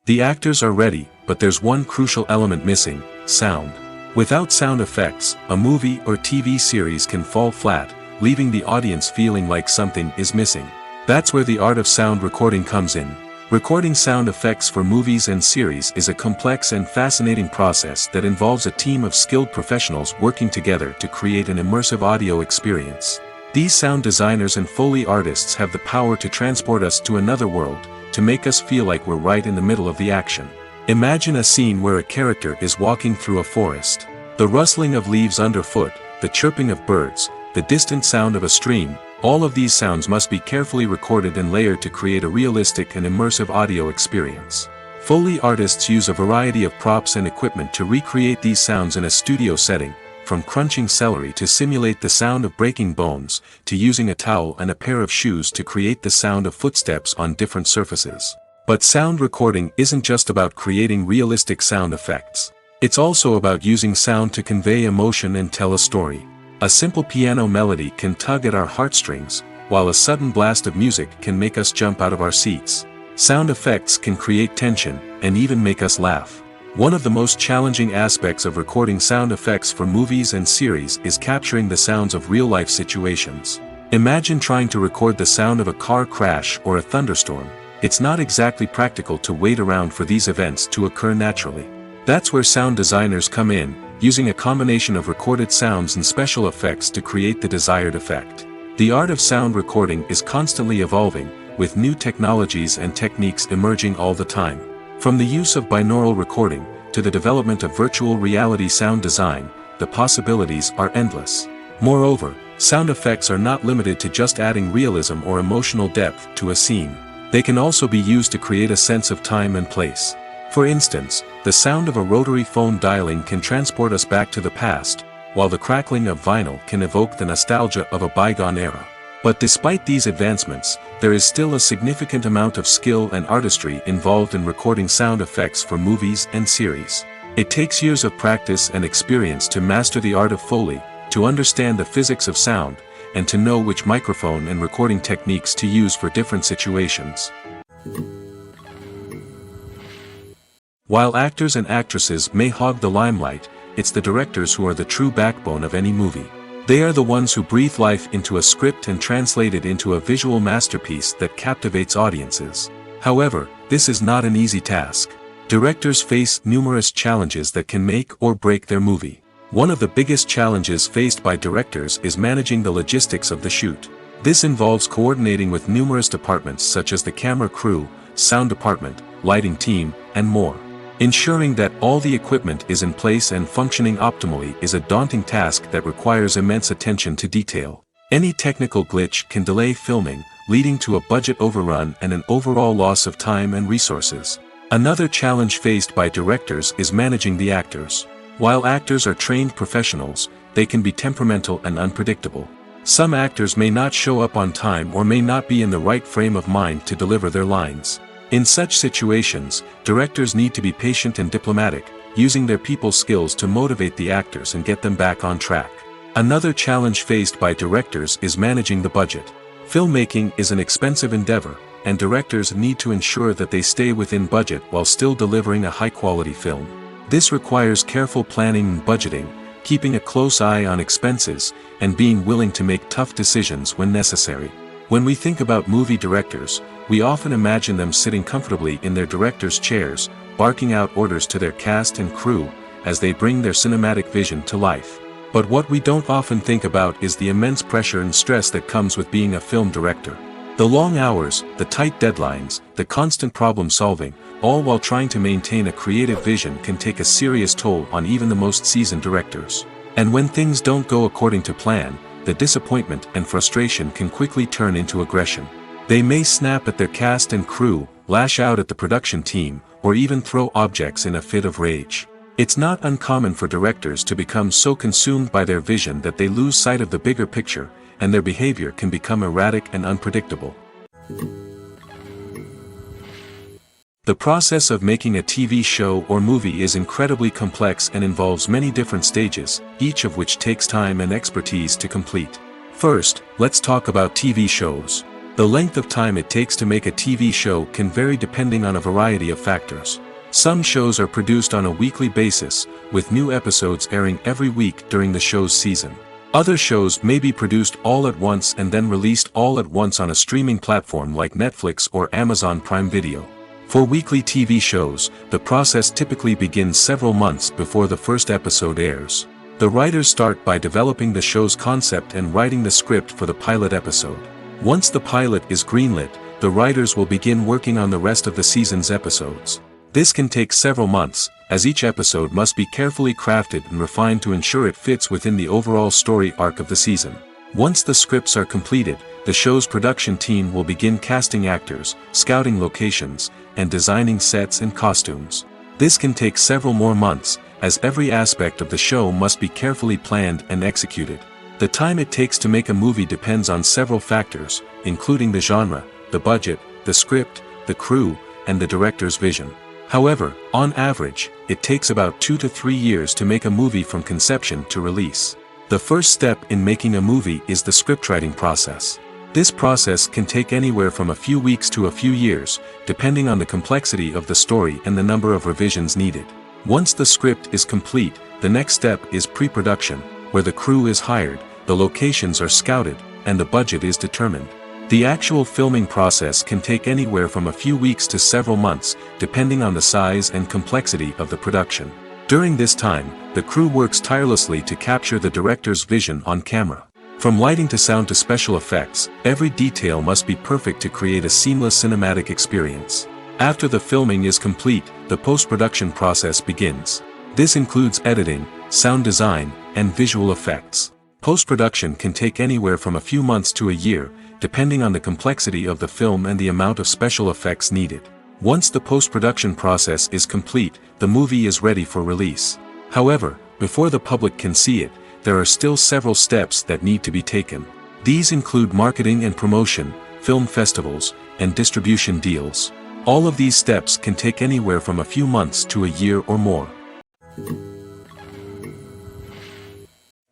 The actors are ready, but there's one crucial element missing: sound. Without sound effects, a movie or TV series can fall flat, leaving the audience feeling like something is missing. That's where the art of sound recording comes in. Recording sound effects for movies and series is a complex and fascinating process that involves a team of skilled professionals working together to create an immersive audio experience. These sound designers and Foley artists have the power to transport us to another world, to make us feel like we're right in the middle of the action. Imagine a scene where a character is walking through a forest. The rustling of leaves underfoot, the chirping of birds, the distant sound of a stream, all of these sounds must be carefully recorded and layered to create a realistic and immersive audio experience. Foley artists use a variety of props and equipment to recreate these sounds in a studio setting, from crunching celery to simulate the sound of breaking bones, to using a towel and a pair of shoes to create the sound of footsteps on different surfaces. But sound recording isn't just about creating realistic sound effects. It's also about using sound to convey emotion and tell a story. A simple piano melody can tug at our heartstrings, while a sudden blast of music can make us jump out of our seats. Sound effects can create tension, and even make us laugh. One of the most challenging aspects of recording sound effects for movies and series is capturing the sounds of real-life situations. Imagine trying to record the sound of a car crash or a thunderstorm. It's not exactly practical to wait around for these events to occur naturally. That's where sound designers come in, using a combination of recorded sounds and special effects to create the desired effect. The art of sound recording is constantly evolving, with new technologies and techniques emerging all the time. From the use of binaural recording, to the development of virtual reality sound design, the possibilities are endless. Moreover, sound effects are not limited to just adding realism or emotional depth to a scene. They can also be used to create a sense of time and place. For instance, the sound of a rotary phone dialing can transport us back to the past, while the crackling of vinyl can evoke the nostalgia of a bygone era. But despite these advancements, there is still a significant amount of skill and artistry involved in recording sound effects for movies and series. It takes years of practice and experience to master the art of Foley, to understand the physics of sound, and to know which microphone and recording techniques to use for different situations. While actors and actresses may hog the limelight, it's the directors who are the true backbone of any movie. They are the ones who breathe life into a script and translate it into a visual masterpiece that captivates audiences. However, this is not an easy task. Directors face numerous challenges that can make or break their movie. One of the biggest challenges faced by directors is managing the logistics of the shoot. This involves coordinating with numerous departments such as the camera crew, sound department, lighting team, and more. Ensuring that all the equipment is in place and functioning optimally is a daunting task that requires immense attention to detail. Any technical glitch can delay filming, leading to a budget overrun and an overall loss of time and resources. Another challenge faced by directors is managing the actors. While actors are trained professionals, they can be temperamental and unpredictable. Some actors may not show up on time or may not be in the right frame of mind to deliver their lines. In such situations, directors need to be patient and diplomatic, using their people skills to motivate the actors and get them back on track. Another challenge faced by directors is managing the budget. Filmmaking is an expensive endeavor, and directors need to ensure that they stay within budget while still delivering a high-quality film. This requires careful planning and budgeting, keeping a close eye on expenses, and being willing to make tough decisions when necessary. When we think about movie directors, we often imagine them sitting comfortably in their director's chairs, barking out orders to their cast and crew, as they bring their cinematic vision to life. But what we don't often think about is the immense pressure and stress that comes with being a film director. The long hours, the tight deadlines, the constant problem solving, all while trying to maintain a creative vision can take a serious toll on even the most seasoned directors. And when things don't go according to plan, the disappointment and frustration can quickly turn into aggression. They may snap at their cast and crew, lash out at the production team, or even throw objects in a fit of rage. It's not uncommon for directors to become so consumed by their vision that they lose sight of the bigger picture, and their behavior can become erratic and unpredictable. The process of making a TV show or movie is incredibly complex and involves many different stages, each of which takes time and expertise to complete. First, let's talk about TV shows. The length of time it takes to make a TV show can vary depending on a variety of factors. Some shows are produced on a weekly basis, with new episodes airing every week during the show's season. Other shows may be produced all at once and then released all at once on a streaming platform like Netflix or Amazon Prime Video. For weekly TV shows, the process typically begins several months before the first episode airs. The writers start by developing the show's concept and writing the script for the pilot episode. Once the pilot is greenlit, the writers will begin working on the rest of the season's episodes. This can take several months, as each episode must be carefully crafted and refined to ensure it fits within the overall story arc of the season. Once the scripts are completed, the show's production team will begin casting actors, scouting locations, and designing sets and costumes. This can take several more months, as every aspect of the show must be carefully planned and executed. The time it takes to make a movie depends on several factors, including the genre, the budget, the script, the crew, and the director's vision. However, on average, it takes about 2 to 3 years to make a movie from conception to release. The first step in making a movie is the scriptwriting process. This process can take anywhere from a few weeks to a few years, depending on the complexity of the story and the number of revisions needed. Once the script is complete, the next step is pre-production, where the crew is hired, the locations are scouted, and the budget is determined. The actual filming process can take anywhere from a few weeks to several months, depending on the size and complexity of the production. During this time, the crew works tirelessly to capture the director's vision on camera. From lighting to sound to special effects, every detail must be perfect to create a seamless cinematic experience. After the filming is complete, the post-production process begins. This includes editing, sound design, and visual effects. Post-production can take anywhere from a few months to a year, depending on the complexity of the film and the amount of special effects needed. Once the post-production process is complete, the movie is ready for release. However, before the public can see it, there are still several steps that need to be taken. These include marketing and promotion, film festivals, and distribution deals. All of these steps can take anywhere from a few months to a year or more.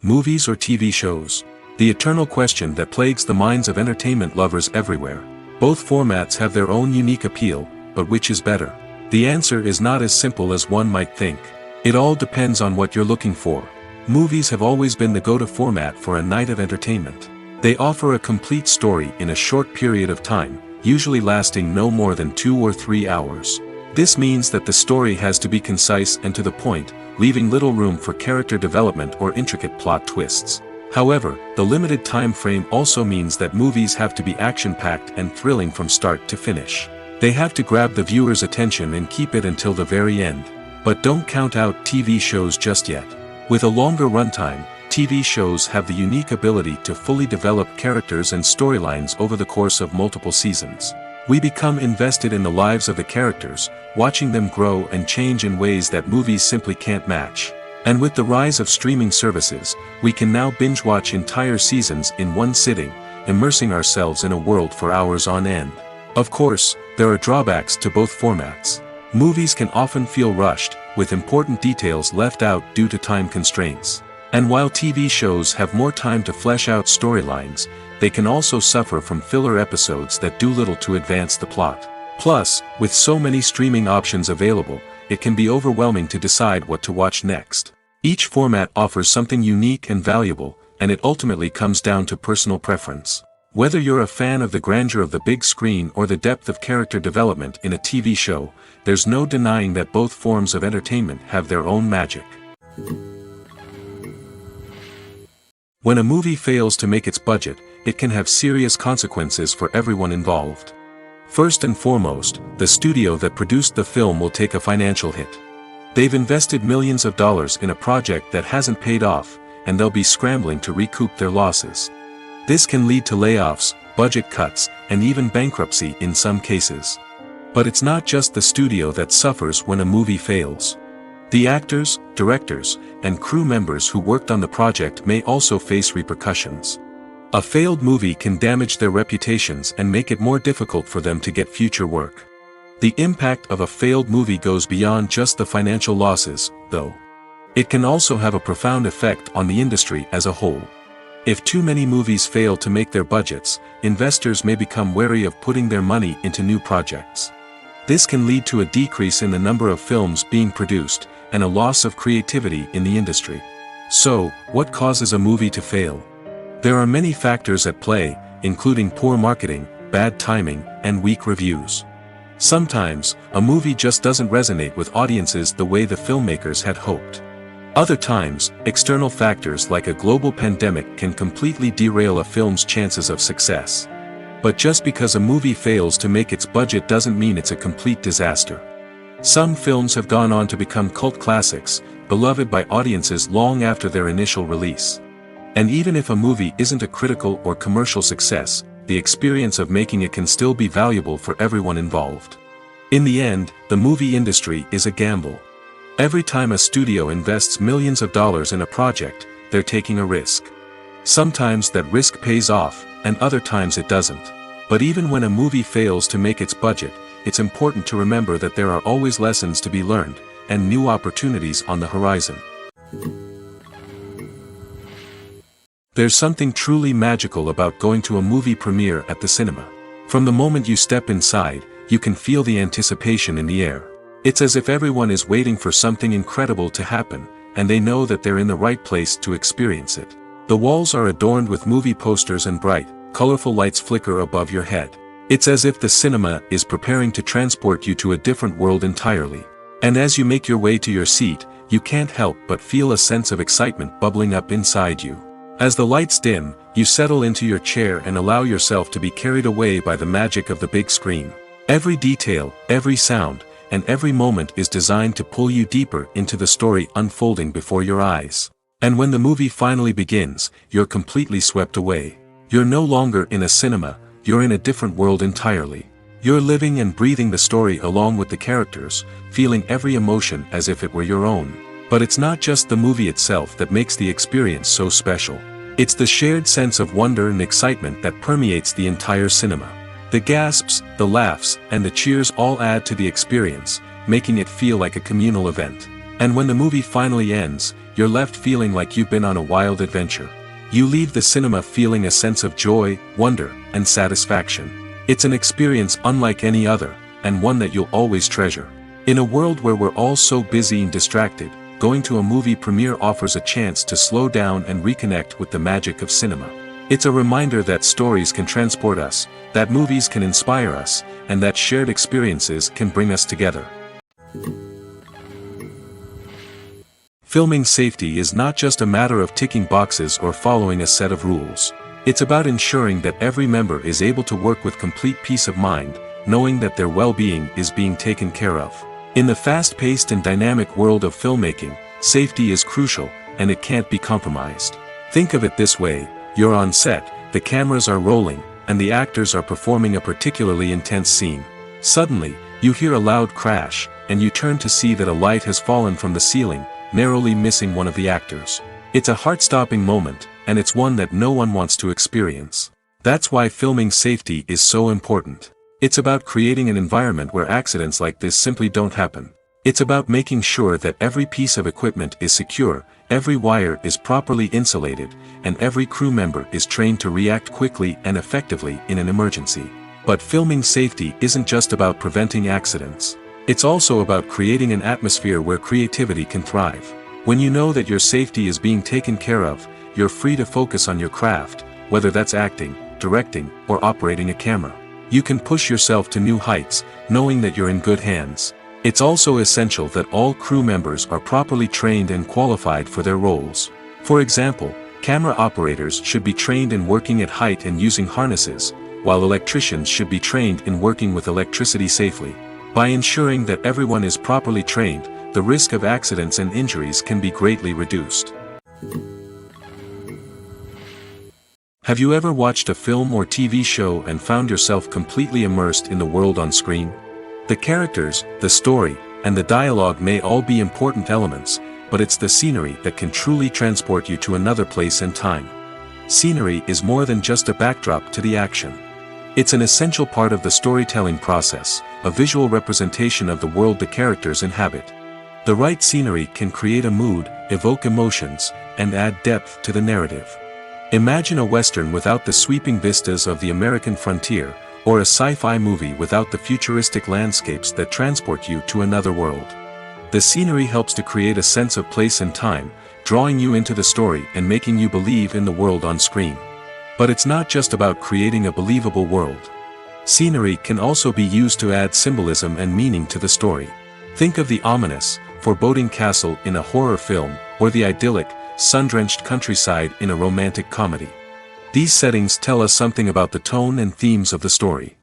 Movies or TV shows? The eternal question that plagues the minds of entertainment lovers everywhere. Both formats have their own unique appeal, but which is better? The answer is not as simple as one might think. It all depends on what you're looking for. Movies have always been the go-to format for a night of entertainment. They offer a complete story in a short period of time, usually lasting no more than 2 or 3 hours. This means that the story has to be concise and to the point, leaving little room for character development or intricate plot twists. However, the limited time frame also means that movies have to be action-packed and thrilling from start to finish. They have to grab the viewer's attention and keep it until the very end. But don't count out TV shows just yet. With a longer runtime, TV shows have the unique ability to fully develop characters and storylines over the course of multiple seasons. We become invested in the lives of the characters, watching them grow and change in ways that movies simply can't match. And with the rise of streaming services, we can now binge-watch entire seasons in one sitting, immersing ourselves in a world for hours on end. Of course, there are drawbacks to both formats. Movies can often feel rushed, with important details left out due to time constraints. And while TV shows have more time to flesh out storylines, they can also suffer from filler episodes that do little to advance the plot. Plus, with so many streaming options available, it can be overwhelming to decide what to watch next. Each format offers something unique and valuable, and it ultimately comes down to personal preference. Whether you're a fan of the grandeur of the big screen or the depth of character development in a TV show, there's no denying that both forms of entertainment have their own magic. When a movie fails to make its budget, it can have serious consequences for everyone involved. First and foremost, the studio that produced the film will take a financial hit. They've invested millions of dollars in a project that hasn't paid off, and they'll be scrambling to recoup their losses. This can lead to layoffs, budget cuts, and even bankruptcy in some cases. But it's not just the studio that suffers when a movie fails. The actors, directors, and crew members who worked on the project may also face repercussions. A failed movie can damage their reputations and make it more difficult for them to get future work. The impact of a failed movie goes beyond just the financial losses, though. It can also have a profound effect on the industry as a whole. If too many movies fail to make their budgets, investors may become wary of putting their money into new projects. This can lead to a decrease in the number of films being produced, and a loss of creativity in the industry. So, what causes a movie to fail? There are many factors at play, including poor marketing, bad timing, and weak reviews. Sometimes, a movie just doesn't resonate with audiences the way the filmmakers had hoped. Other times, external factors like a global pandemic can completely derail a film's chances of success. But just because a movie fails to make its budget doesn't mean it's a complete disaster. Some films have gone on to become cult classics, beloved by audiences long after their initial release. And even if a movie isn't a critical or commercial success, the experience of making it can still be valuable for everyone involved. In the end, the movie industry is a gamble. Every time a studio invests millions of dollars in a project, they're taking a risk. Sometimes that risk pays off, and other times it doesn't. But even when a movie fails to make its budget, it's important to remember that there are always lessons to be learned, and new opportunities on the horizon. There's something truly magical about going to a movie premiere at the cinema. From the moment you step inside, you can feel the anticipation in the air. It's as if everyone is waiting for something incredible to happen, and they know that they're in the right place to experience it. The walls are adorned with movie posters and bright, colorful lights flicker above your head. It's as if the cinema is preparing to transport you to a different world entirely. And as you make your way to your seat, you can't help but feel a sense of excitement bubbling up inside you. As the lights dim, you settle into your chair and allow yourself to be carried away by the magic of the big screen. Every detail, every sound, and every moment is designed to pull you deeper into the story unfolding before your eyes. And when the movie finally begins, you're completely swept away. You're no longer in a cinema, you're in a different world entirely. You're living and breathing the story along with the characters, feeling every emotion as if it were your own. But it's not just the movie itself that makes the experience so special. It's the shared sense of wonder and excitement that permeates the entire cinema. The gasps, the laughs, and the cheers all add to the experience, making it feel like a communal event. And when the movie finally ends, you're left feeling like you've been on a wild adventure. You leave the cinema feeling a sense of joy, wonder, and satisfaction. It's an experience unlike any other, and one that you'll always treasure. In a world where we're all so busy and distracted, going to a movie premiere offers a chance to slow down and reconnect with the magic of cinema. It's a reminder that stories can transport us, that movies can inspire us, and that shared experiences can bring us together. Filming safety is not just a matter of ticking boxes or following a set of rules. It's about ensuring that every member is able to work with complete peace of mind, knowing that their well-being is being taken care of. In the fast-paced and dynamic world of filmmaking, safety is crucial, and it can't be compromised. Think of it this way: you're on set, the cameras are rolling, and the actors are performing a particularly intense scene. Suddenly, you hear a loud crash, and you turn to see that a light has fallen from the ceiling, narrowly missing one of the actors. It's a heart-stopping moment, and it's one that no one wants to experience. That's why filming safety is so important. It's about creating an environment where accidents like this simply don't happen. It's about making sure that every piece of equipment is secure, every wire is properly insulated, and every crew member is trained to react quickly and effectively in an emergency. But filming safety isn't just about preventing accidents. It's also about creating an atmosphere where creativity can thrive. When you know that your safety is being taken care of, you're free to focus on your craft, whether that's acting, directing, or operating a camera. You can push yourself to new heights, knowing that you're in good hands. It's also essential that all crew members are properly trained and qualified for their roles. For example, camera operators should be trained in working at height and using harnesses, while electricians should be trained in working with electricity safely. By ensuring that everyone is properly trained, the risk of accidents and injuries can be greatly reduced. Have you ever watched a film or TV show and found yourself completely immersed in the world on screen? The characters, the story, and the dialogue may all be important elements, but it's the scenery that can truly transport you to another place and time. Scenery is more than just a backdrop to the action. It's an essential part of the storytelling process, a visual representation of the world the characters inhabit. The right scenery can create a mood, evoke emotions, and add depth to the narrative. Imagine a Western without the sweeping vistas of the American frontier, or a sci-fi movie without the futuristic landscapes that transport you to another world. The scenery helps to create a sense of place and time, drawing you into the story and making you believe in the world on screen. But it's not just about creating a believable world. Scenery can also be used to add symbolism and meaning to the story. Think of the ominous, foreboding castle in a horror film, or the idyllic, sun-drenched countryside in a romantic comedy. These settings tell us something about the tone and themes of the story.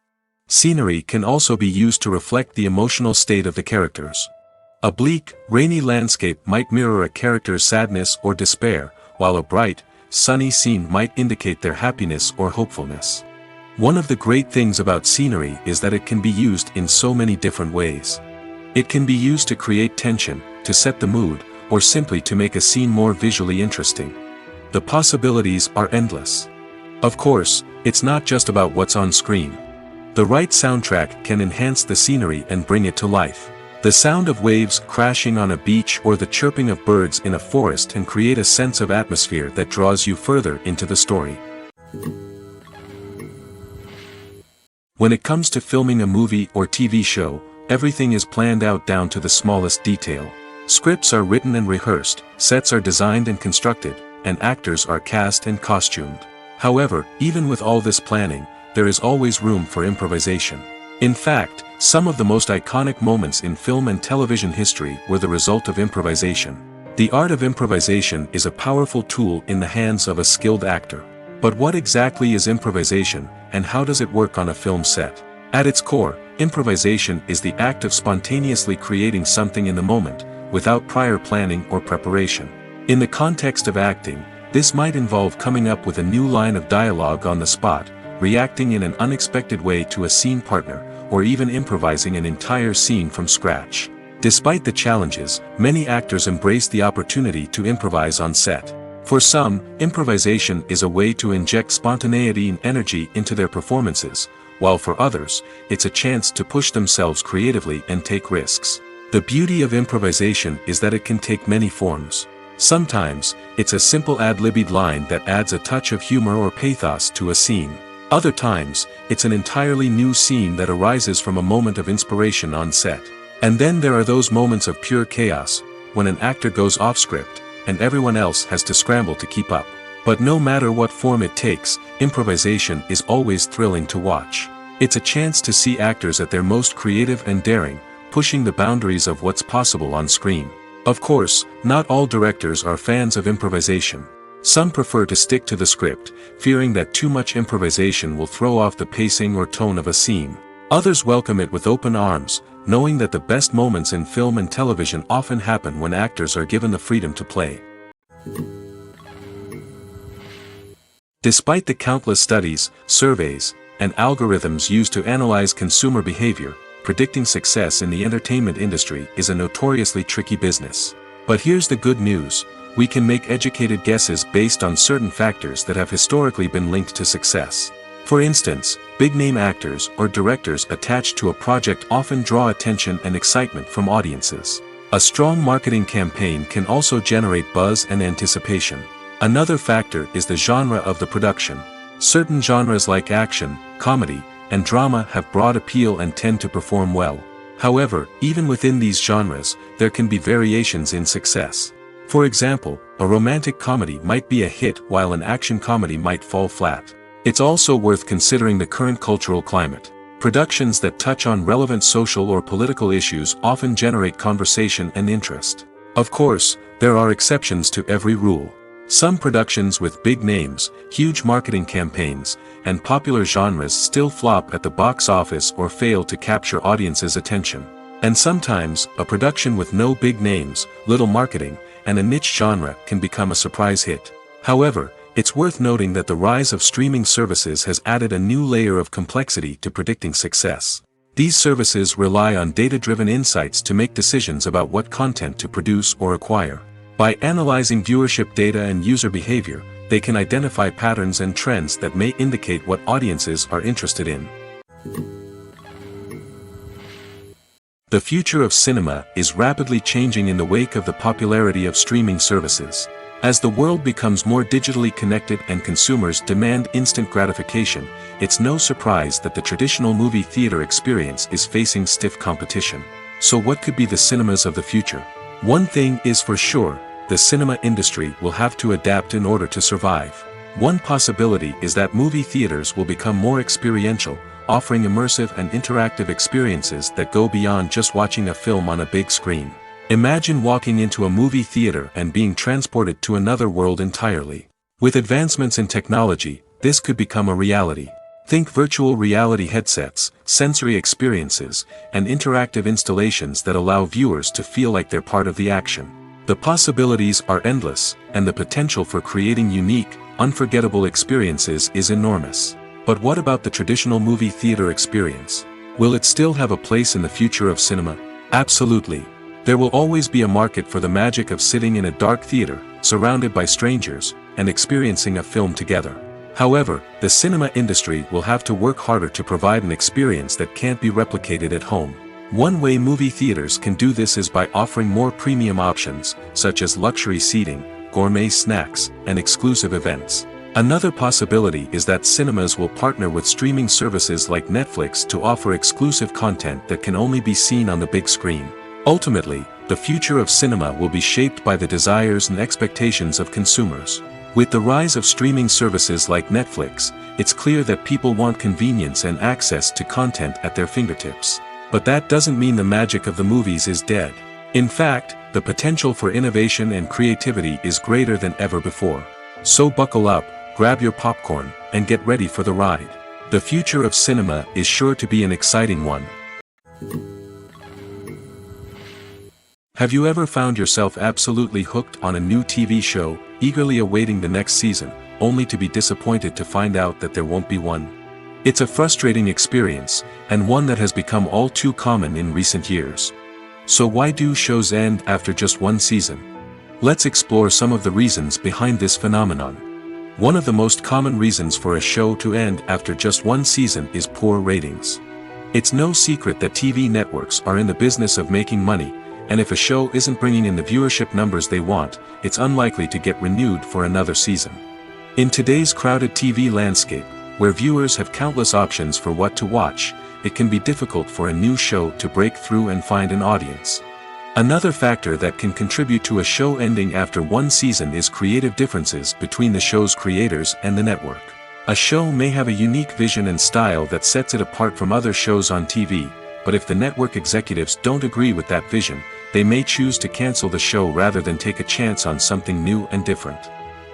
Scenery can also be used to reflect the emotional state of the characters. A bleak, rainy landscape might mirror a character's sadness or despair, while a bright, sunny scene might indicate their happiness or hopefulness. One of the great things about scenery is that it can be used in so many different ways. It can be used to create tension, to set the mood, or simply to make a scene more visually interesting. The possibilities are endless. Of course, it's not just about what's on screen. The right soundtrack can enhance the scenery and bring it to life. The sound of waves crashing on a beach or the chirping of birds in a forest can create a sense of atmosphere that draws you further into the story. When it comes to filming a movie or TV show, everything is planned out down to the smallest detail. Scripts are written and rehearsed, sets are designed and constructed, and actors are cast and costumed. However, even with all this planning, there is always room for improvisation. In fact, some of the most iconic moments in film and television history were the result of improvisation. The art of improvisation is a powerful tool in the hands of a skilled actor. But what exactly is improvisation, and how does it work on a film set? At its core, improvisation is the act of spontaneously creating something in the moment, without prior planning or preparation. In the context of acting, this might involve coming up with a new line of dialogue on the spot, reacting in an unexpected way to a scene partner, or even improvising an entire scene from scratch. Despite the challenges, many actors embrace the opportunity to improvise on set. For some, improvisation is a way to inject spontaneity and energy into their performances, while for others, it's a chance to push themselves creatively and take risks. The beauty of improvisation is that it can take many forms. Sometimes, it's a simple ad-libbed line that adds a touch of humor or pathos to a scene. Other times, it's an entirely new scene that arises from a moment of inspiration on set. And then there are those moments of pure chaos, when an actor goes off script, and everyone else has to scramble to keep up. But no matter what form it takes, improvisation is always thrilling to watch. It's a chance to see actors at their most creative and daring, pushing the boundaries of what's possible on screen. Of course, not all directors are fans of improvisation. Some prefer to stick to the script, fearing that too much improvisation will throw off the pacing or tone of a scene. Others welcome it with open arms, knowing that the best moments in film and television often happen when actors are given the freedom to play. Despite the countless studies, surveys, and algorithms used to analyze consumer behavior, predicting success in the entertainment industry is a notoriously tricky business. But here's the good news. We can make educated guesses based on certain factors that have historically been linked to success. For instance, big-name actors or directors attached to a project often draw attention and excitement from audiences. A strong marketing campaign can also generate buzz and anticipation. Another factor is the genre of the production. Certain genres like action, comedy, and drama have broad appeal and tend to perform well. However, even within these genres, there can be variations in success. For example, a romantic comedy might be a hit while an action comedy might fall flat. It's also worth considering the current cultural climate. Productions that touch on relevant social or political issues often generate conversation and interest. Of course, there are exceptions to every rule. Some productions with big names, huge marketing campaigns, and popular genres still flop at the box office or fail to capture audiences' attention. And sometimes, a production with no big names, little marketing, and a niche genre can become a surprise hit. However, it's worth noting that the rise of streaming services has added a new layer of complexity to predicting success. These services rely on data-driven insights to make decisions about what content to produce or acquire. By analyzing viewership data and user behavior, they can identify patterns and trends that may indicate what audiences are interested in. The future of cinema is rapidly changing in the wake of the popularity of streaming services. As the world becomes more digitally connected and consumers demand instant gratification, it's no surprise that the traditional movie theater experience is facing stiff competition. So what could be the cinemas of the future? One thing is for sure, the cinema industry will have to adapt in order to survive. One possibility is that movie theaters will become more experiential, offering immersive and interactive experiences that go beyond just watching a film on a big screen. Imagine walking into a movie theater and being transported to another world entirely. With advancements in technology, this could become a reality. Think virtual reality headsets, sensory experiences, and interactive installations that allow viewers to feel like they're part of the action. The possibilities are endless, and the potential for creating unique, unforgettable experiences is enormous. But what about the traditional movie theater experience? Will it still have a place in the future of cinema? Absolutely. There will always be a market for the magic of sitting in a dark theater, surrounded by strangers, and experiencing a film together. However, the cinema industry will have to work harder to provide an experience that can't be replicated at home. One way movie theaters can do this is by offering more premium options, such as luxury seating, gourmet snacks, and exclusive events. Another possibility is that cinemas will partner with streaming services like Netflix to offer exclusive content that can only be seen on the big screen. Ultimately, the future of cinema will be shaped by the desires and expectations of consumers. With the rise of streaming services like Netflix, it's clear that people want convenience and access to content at their fingertips. But that doesn't mean the magic of the movies is dead. In fact, the potential for innovation and creativity is greater than ever before. So buckle up, grab your popcorn, and get ready for the ride. The future of cinema is sure to be an exciting one. Have you ever found yourself absolutely hooked on a new TV show, eagerly awaiting the next season, only to be disappointed to find out that there won't be one? It's a frustrating experience, and one that has become all too common in recent years. So why do shows end after just one season? Let's explore some of the reasons behind this phenomenon. One of the most common reasons for a show to end after just one season is poor ratings. It's no secret that TV networks are in the business of making money, and if a show isn't bringing in the viewership numbers they want, it's unlikely to get renewed for another season. In today's crowded TV landscape, where viewers have countless options for what to watch, it can be difficult for a new show to break through and find an audience. Another factor that can contribute to a show ending after one season is creative differences between the show's creators and the network. A show may have a unique vision and style that sets it apart from other shows on TV, but if the network executives don't agree with that vision, they may choose to cancel the show rather than take a chance on something new and different.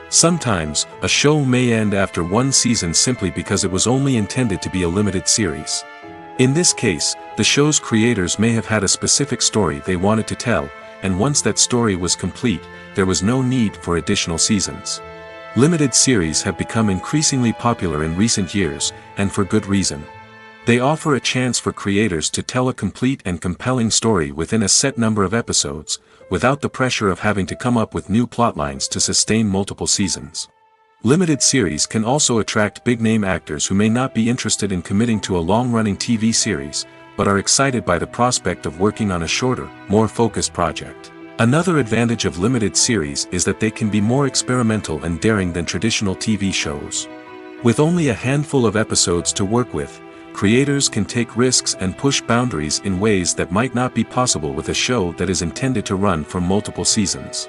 Sometimes, a show may end after one season simply because it was only intended to be a limited series. In this case, the show's creators may have had a specific story they wanted to tell, and once that story was complete, there was no need for additional seasons. Limited series have become increasingly popular in recent years, and for good reason. They offer a chance for creators to tell a complete and compelling story within a set number of episodes, without the pressure of having to come up with new plotlines to sustain multiple seasons. Limited series can also attract big-name actors who may not be interested in committing to a long-running TV series, but are excited by the prospect of working on a shorter, more focused project. Another advantage of limited series is that they can be more experimental and daring than traditional TV shows. With only a handful of episodes to work with, creators can take risks and push boundaries in ways that might not be possible with a show that is intended to run for multiple seasons.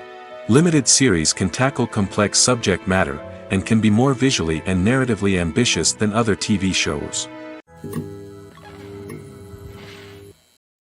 Limited series can tackle complex subject matter, and can be more visually and narratively ambitious than other TV shows.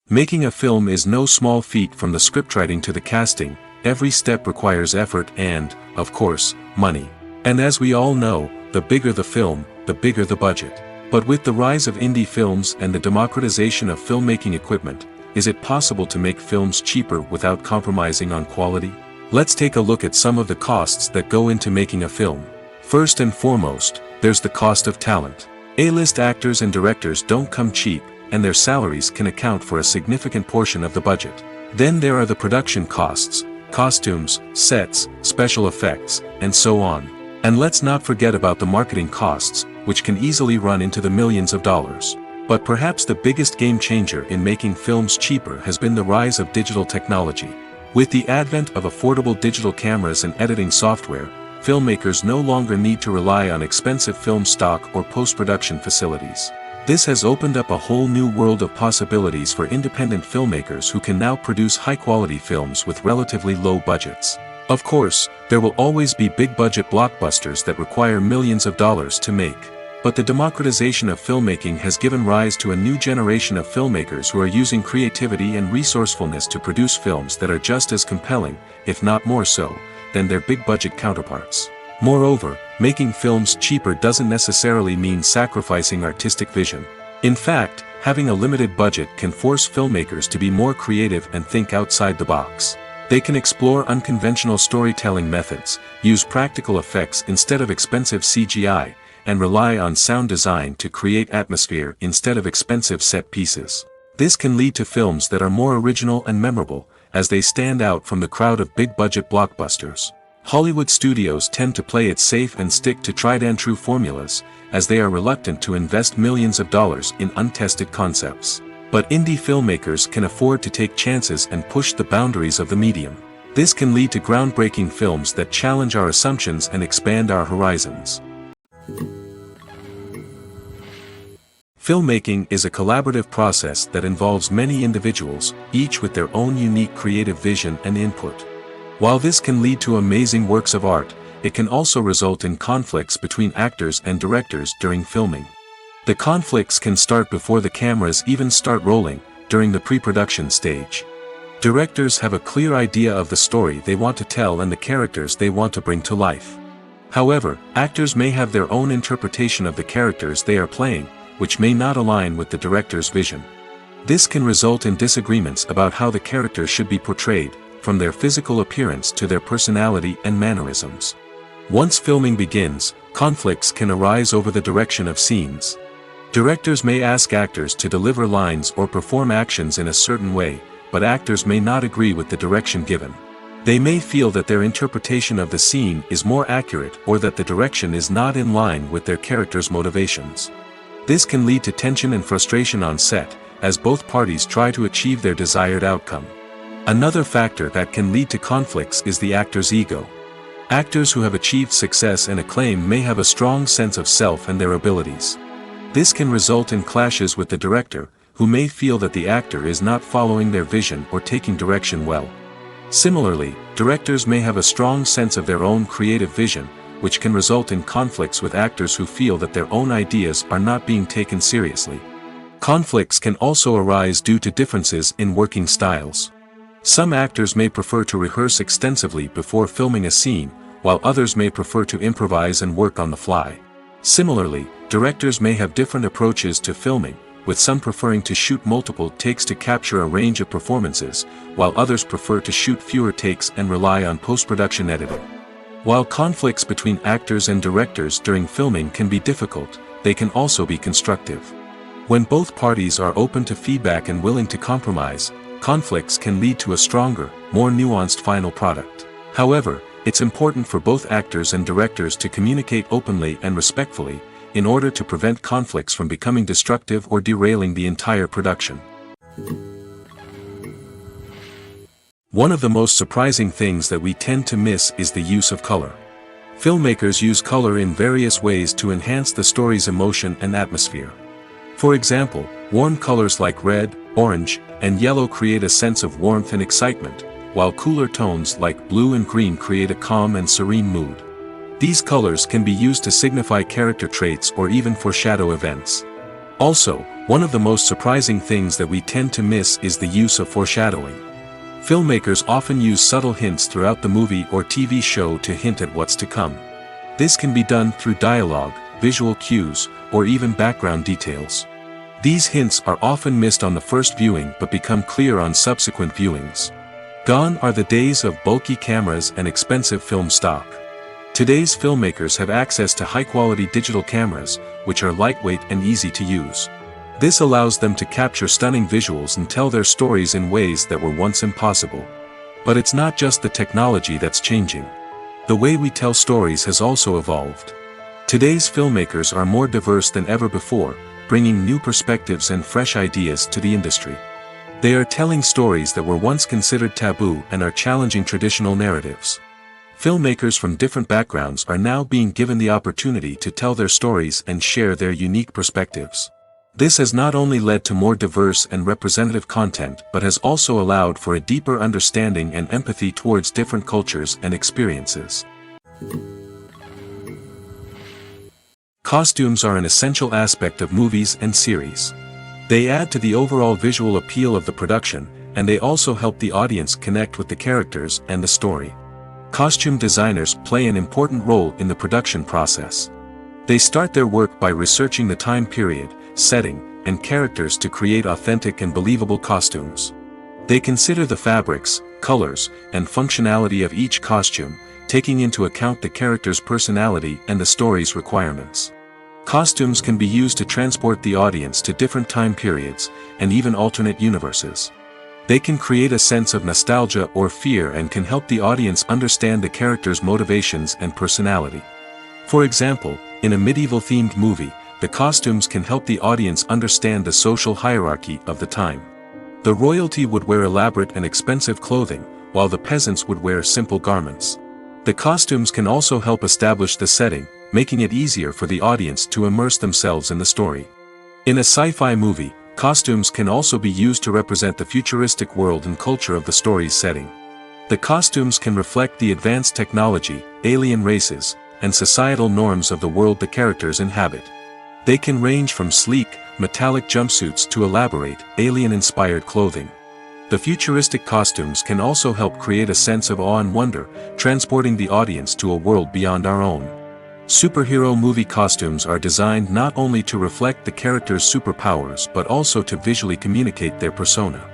Making a film is no small feat. From the scriptwriting to the casting, every step requires effort and, of course, money. And as we all know, the bigger the film, the bigger the budget. But with the rise of indie films and the democratization of filmmaking equipment, is it possible to make films cheaper without compromising on quality? Let's take a look at some of the costs that go into making a film. First and foremost, there's the cost of talent. A-list actors and directors don't come cheap, and their salaries can account for a significant portion of the budget. Then there are the production costs, costumes, sets, special effects, and so on. And let's not forget about the marketing costs, which can easily run into the millions of dollars. But perhaps the biggest game changer in making films cheaper has been the rise of digital technology. With the advent of affordable digital cameras and editing software, filmmakers no longer need to rely on expensive film stock or post-production facilities. This has opened up a whole new world of possibilities for independent filmmakers who can now produce high-quality films with relatively low budgets. Of course, there will always be big-budget blockbusters that require millions of dollars to make. But the democratization of filmmaking has given rise to a new generation of filmmakers who are using creativity and resourcefulness to produce films that are just as compelling, if not more so, than their big-budget counterparts. Moreover, making films cheaper doesn't necessarily mean sacrificing artistic vision. In fact, having a limited budget can force filmmakers to be more creative and think outside the box. They can explore unconventional storytelling methods, use practical effects instead of expensive CGI, and rely on sound design to create atmosphere instead of expensive set pieces. This can lead to films that are more original and memorable, as they stand out from the crowd of big-budget blockbusters. Hollywood studios tend to play it safe and stick to tried-and-true formulas, as they are reluctant to invest millions of dollars in untested concepts. But indie filmmakers can afford to take chances and push the boundaries of the medium. This can lead to groundbreaking films that challenge our assumptions and expand our horizons. Filmmaking is a collaborative process that involves many individuals, each with their own unique creative vision and input. While this can lead to amazing works of art, it can also result in conflicts between actors and directors during filming. The conflicts can start before the cameras even start rolling, during the pre-production stage. Directors have a clear idea of the story they want to tell and the characters they want to bring to life. However, actors may have their own interpretation of the characters they are playing, which may not align with the director's vision. This can result in disagreements about how the characters should be portrayed, from their physical appearance to their personality and mannerisms. Once filming begins, conflicts can arise over the direction of scenes. Directors may ask actors to deliver lines or perform actions in a certain way, but actors may not agree with the direction given. They may feel that their interpretation of the scene is more accurate or that the direction is not in line with their character's motivations. This can lead to tension and frustration on set, as both parties try to achieve their desired outcome. Another factor that can lead to conflicts is the actor's ego. Actors who have achieved success and acclaim may have a strong sense of self and their abilities. This can result in clashes with the director, who may feel that the actor is not following their vision or taking direction well. Similarly, directors may have a strong sense of their own creative vision, which can result in conflicts with actors who feel that their own ideas are not being taken seriously. Conflicts can also arise due to differences in working styles. Some actors may prefer to rehearse extensively before filming a scene, while others may prefer to improvise and work on the fly. Similarly, directors may have different approaches to filming, with some preferring to shoot multiple takes to capture a range of performances, while others prefer to shoot fewer takes and rely on post-production editing. While conflicts between actors and directors during filming can be difficult, they can also be constructive. When both parties are open to feedback and willing to compromise, conflicts can lead to a stronger, more nuanced final product. However, it's important for both actors and directors to communicate openly and respectfully, in order to prevent conflicts from becoming destructive or derailing the entire production. One of the most surprising things that we tend to miss is the use of color. Filmmakers use color in various ways to enhance the story's emotion and atmosphere. For example, warm colors like red, orange, and yellow create a sense of warmth and excitement, while cooler tones like blue and green create a calm and serene mood. These colors can be used to signify character traits or even foreshadow events. Also, one of the most surprising things that we tend to miss is the use of foreshadowing. Filmmakers often use subtle hints throughout the movie or TV show to hint at what's to come. This can be done through dialogue, visual cues, or even background details. These hints are often missed on the first viewing but become clear on subsequent viewings. Gone are the days of bulky cameras and expensive film stock. Today's filmmakers have access to high-quality digital cameras, which are lightweight and easy to use. This allows them to capture stunning visuals and tell their stories in ways that were once impossible. But it's not just the technology that's changing. The way we tell stories has also evolved. Today's filmmakers are more diverse than ever before, bringing new perspectives and fresh ideas to the industry. They are telling stories that were once considered taboo and are challenging traditional narratives. Filmmakers from different backgrounds are now being given the opportunity to tell their stories and share their unique perspectives. This has not only led to more diverse and representative content but has also allowed for a deeper understanding and empathy towards different cultures and experiences. Costumes are an essential aspect of movies and series. They add to the overall visual appeal of the production, and they also help the audience connect with the characters and the story. Costume designers play an important role in the production process. They start their work by researching the time period, setting, and characters to create authentic and believable costumes. They consider the fabrics, colors, and functionality of each costume, taking into account the character's personality and the story's requirements. Costumes can be used to transport the audience to different time periods, and even alternate universes. They can create a sense of nostalgia or fear and can help the audience understand the character's motivations and personality. For example, in a medieval-themed movie, the costumes can help the audience understand the social hierarchy of the time. The royalty would wear elaborate and expensive clothing, while the peasants would wear simple garments. The costumes can also help establish the setting, making it easier for the audience to immerse themselves in the story. In a sci-fi movie, costumes can also be used to represent the futuristic world and culture of the story's setting. The costumes can reflect the advanced technology, alien races, and societal norms of the world the characters inhabit. They can range from sleek, metallic jumpsuits to elaborate, alien-inspired clothing. The futuristic costumes can also help create a sense of awe and wonder, transporting the audience to a world beyond our own. Superhero movie costumes are designed not only to reflect the character's superpowers but also to visually communicate their persona.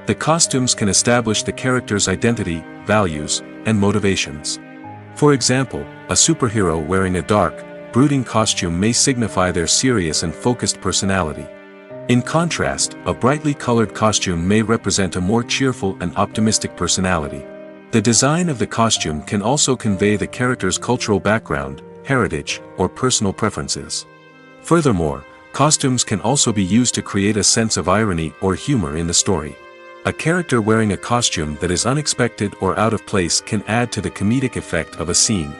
The costumes can establish the character's identity, values, and motivations. For example, a superhero wearing a dark, brooding costume may signify their serious and focused personality. In contrast, a brightly colored costume may represent a more cheerful and optimistic personality. The design of the costume can also convey the character's cultural background, heritage, or personal preferences. Furthermore, costumes can also be used to create a sense of irony or humor in the story. A character wearing a costume that is unexpected or out of place can add to the comedic effect of a scene.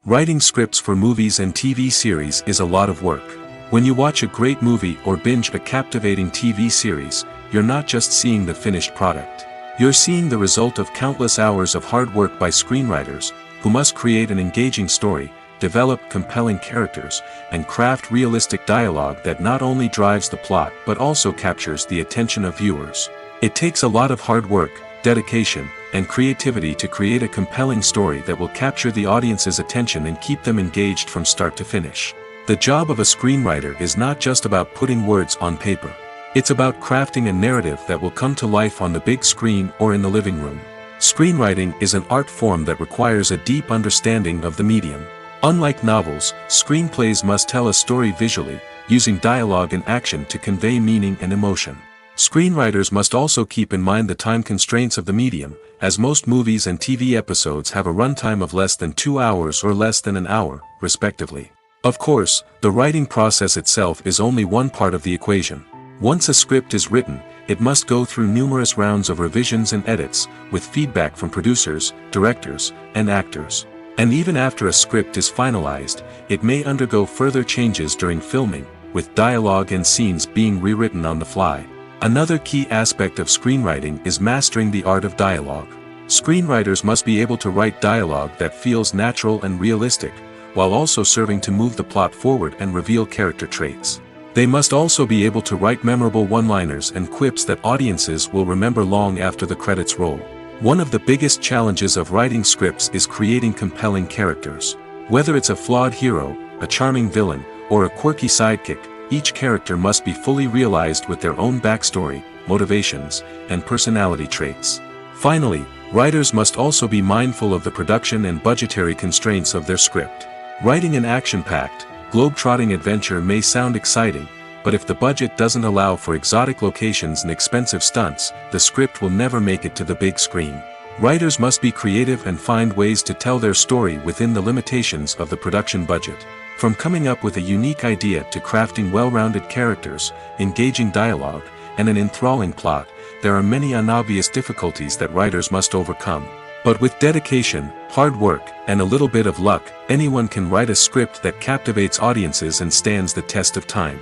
Writing scripts for movies and TV series is a lot of work. When you watch a great movie or binge a captivating TV series, you're not just seeing the finished product. You're seeing the result of countless hours of hard work by screenwriters, who must create an engaging story, develop compelling characters, and craft realistic dialogue that not only drives the plot but also captures the attention of viewers. It takes a lot of hard work, dedication, and creativity to create a compelling story that will capture the audience's attention and keep them engaged from start to finish. The job of a screenwriter is not just about putting words on paper. It's about crafting a narrative that will come to life on the big screen or in the living room. Screenwriting is an art form that requires a deep understanding of the medium. Unlike novels, screenplays must tell a story visually, using dialogue and action to convey meaning and emotion. Screenwriters must also keep in mind the time constraints of the medium, as most movies and TV episodes have a runtime of less than 2 hours or less than an hour, respectively. Of course, the writing process itself is only one part of the equation. Once a script is written, it must go through numerous rounds of revisions and edits, with feedback from producers, directors, and actors. And even after a script is finalized, it may undergo further changes during filming, with dialogue and scenes being rewritten on the fly. Another key aspect of screenwriting is mastering the art of dialogue. Screenwriters must be able to write dialogue that feels natural and realistic, while also serving to move the plot forward and reveal character traits. They must also be able to write memorable one-liners and quips that audiences will remember long after the credits roll. One of the biggest challenges of writing scripts is creating compelling characters. Whether it's a flawed hero, a charming villain, or a quirky sidekick, each character must be fully realized with their own backstory, motivations, and personality traits. Finally, writers must also be mindful of the production and budgetary constraints of their script. Writing an action-packed, globe-trotting adventure may sound exciting, but if the budget doesn't allow for exotic locations and expensive stunts, the script will never make it to the big screen. Writers must be creative and find ways to tell their story within the limitations of the production budget. From coming up with a unique idea to crafting well-rounded characters, engaging dialogue, and an enthralling plot, there are many unobvious difficulties that writers must overcome. But with dedication, hard work, and a little bit of luck, anyone can write a script that captivates audiences and stands the test of time.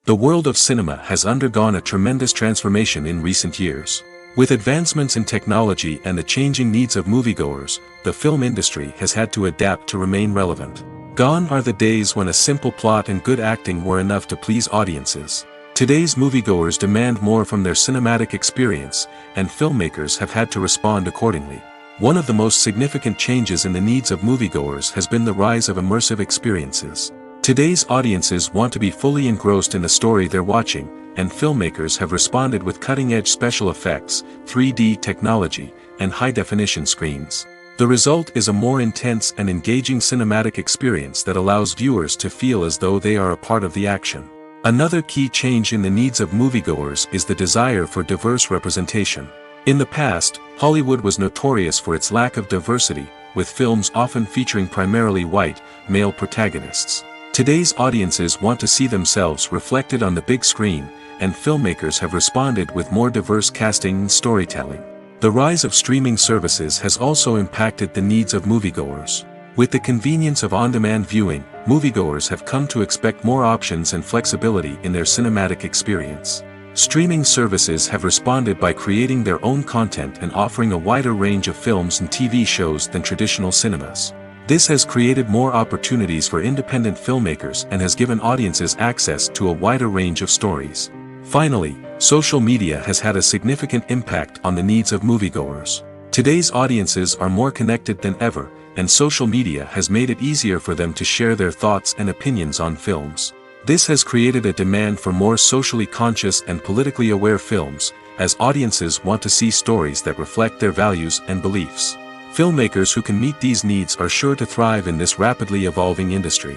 The world of cinema has undergone a tremendous transformation in recent years. With advancements in technology and the changing needs of moviegoers, the film industry has had to adapt to remain relevant. Gone are the days when a simple plot and good acting were enough to please audiences. Today's moviegoers demand more from their cinematic experience, and filmmakers have had to respond accordingly. One of the most significant changes in the needs of moviegoers has been the rise of immersive experiences. Today's audiences want to be fully engrossed in the story they're watching, and filmmakers have responded with cutting-edge special effects, 3D technology, and high-definition screens. The result is a more intense and engaging cinematic experience that allows viewers to feel as though they are a part of the action. Another key change in the needs of moviegoers is the desire for diverse representation. In the past, Hollywood was notorious for its lack of diversity, with films often featuring primarily white, male protagonists. Today's audiences want to see themselves reflected on the big screen, and filmmakers have responded with more diverse casting and storytelling. The rise of streaming services has also impacted the needs of moviegoers. With the convenience of on-demand viewing, moviegoers have come to expect more options and flexibility in their cinematic experience. Streaming services have responded by creating their own content and offering a wider range of films and TV shows than traditional cinemas. This has created more opportunities for independent filmmakers and has given audiences access to a wider range of stories. Finally, social media has had a significant impact on the needs of moviegoers. Today's audiences are more connected than ever, and social media has made it easier for them to share their thoughts and opinions on films. This has created a demand for more socially conscious and politically aware films, as audiences want to see stories that reflect their values and beliefs. Filmmakers who can meet these needs are sure to thrive in this rapidly evolving industry.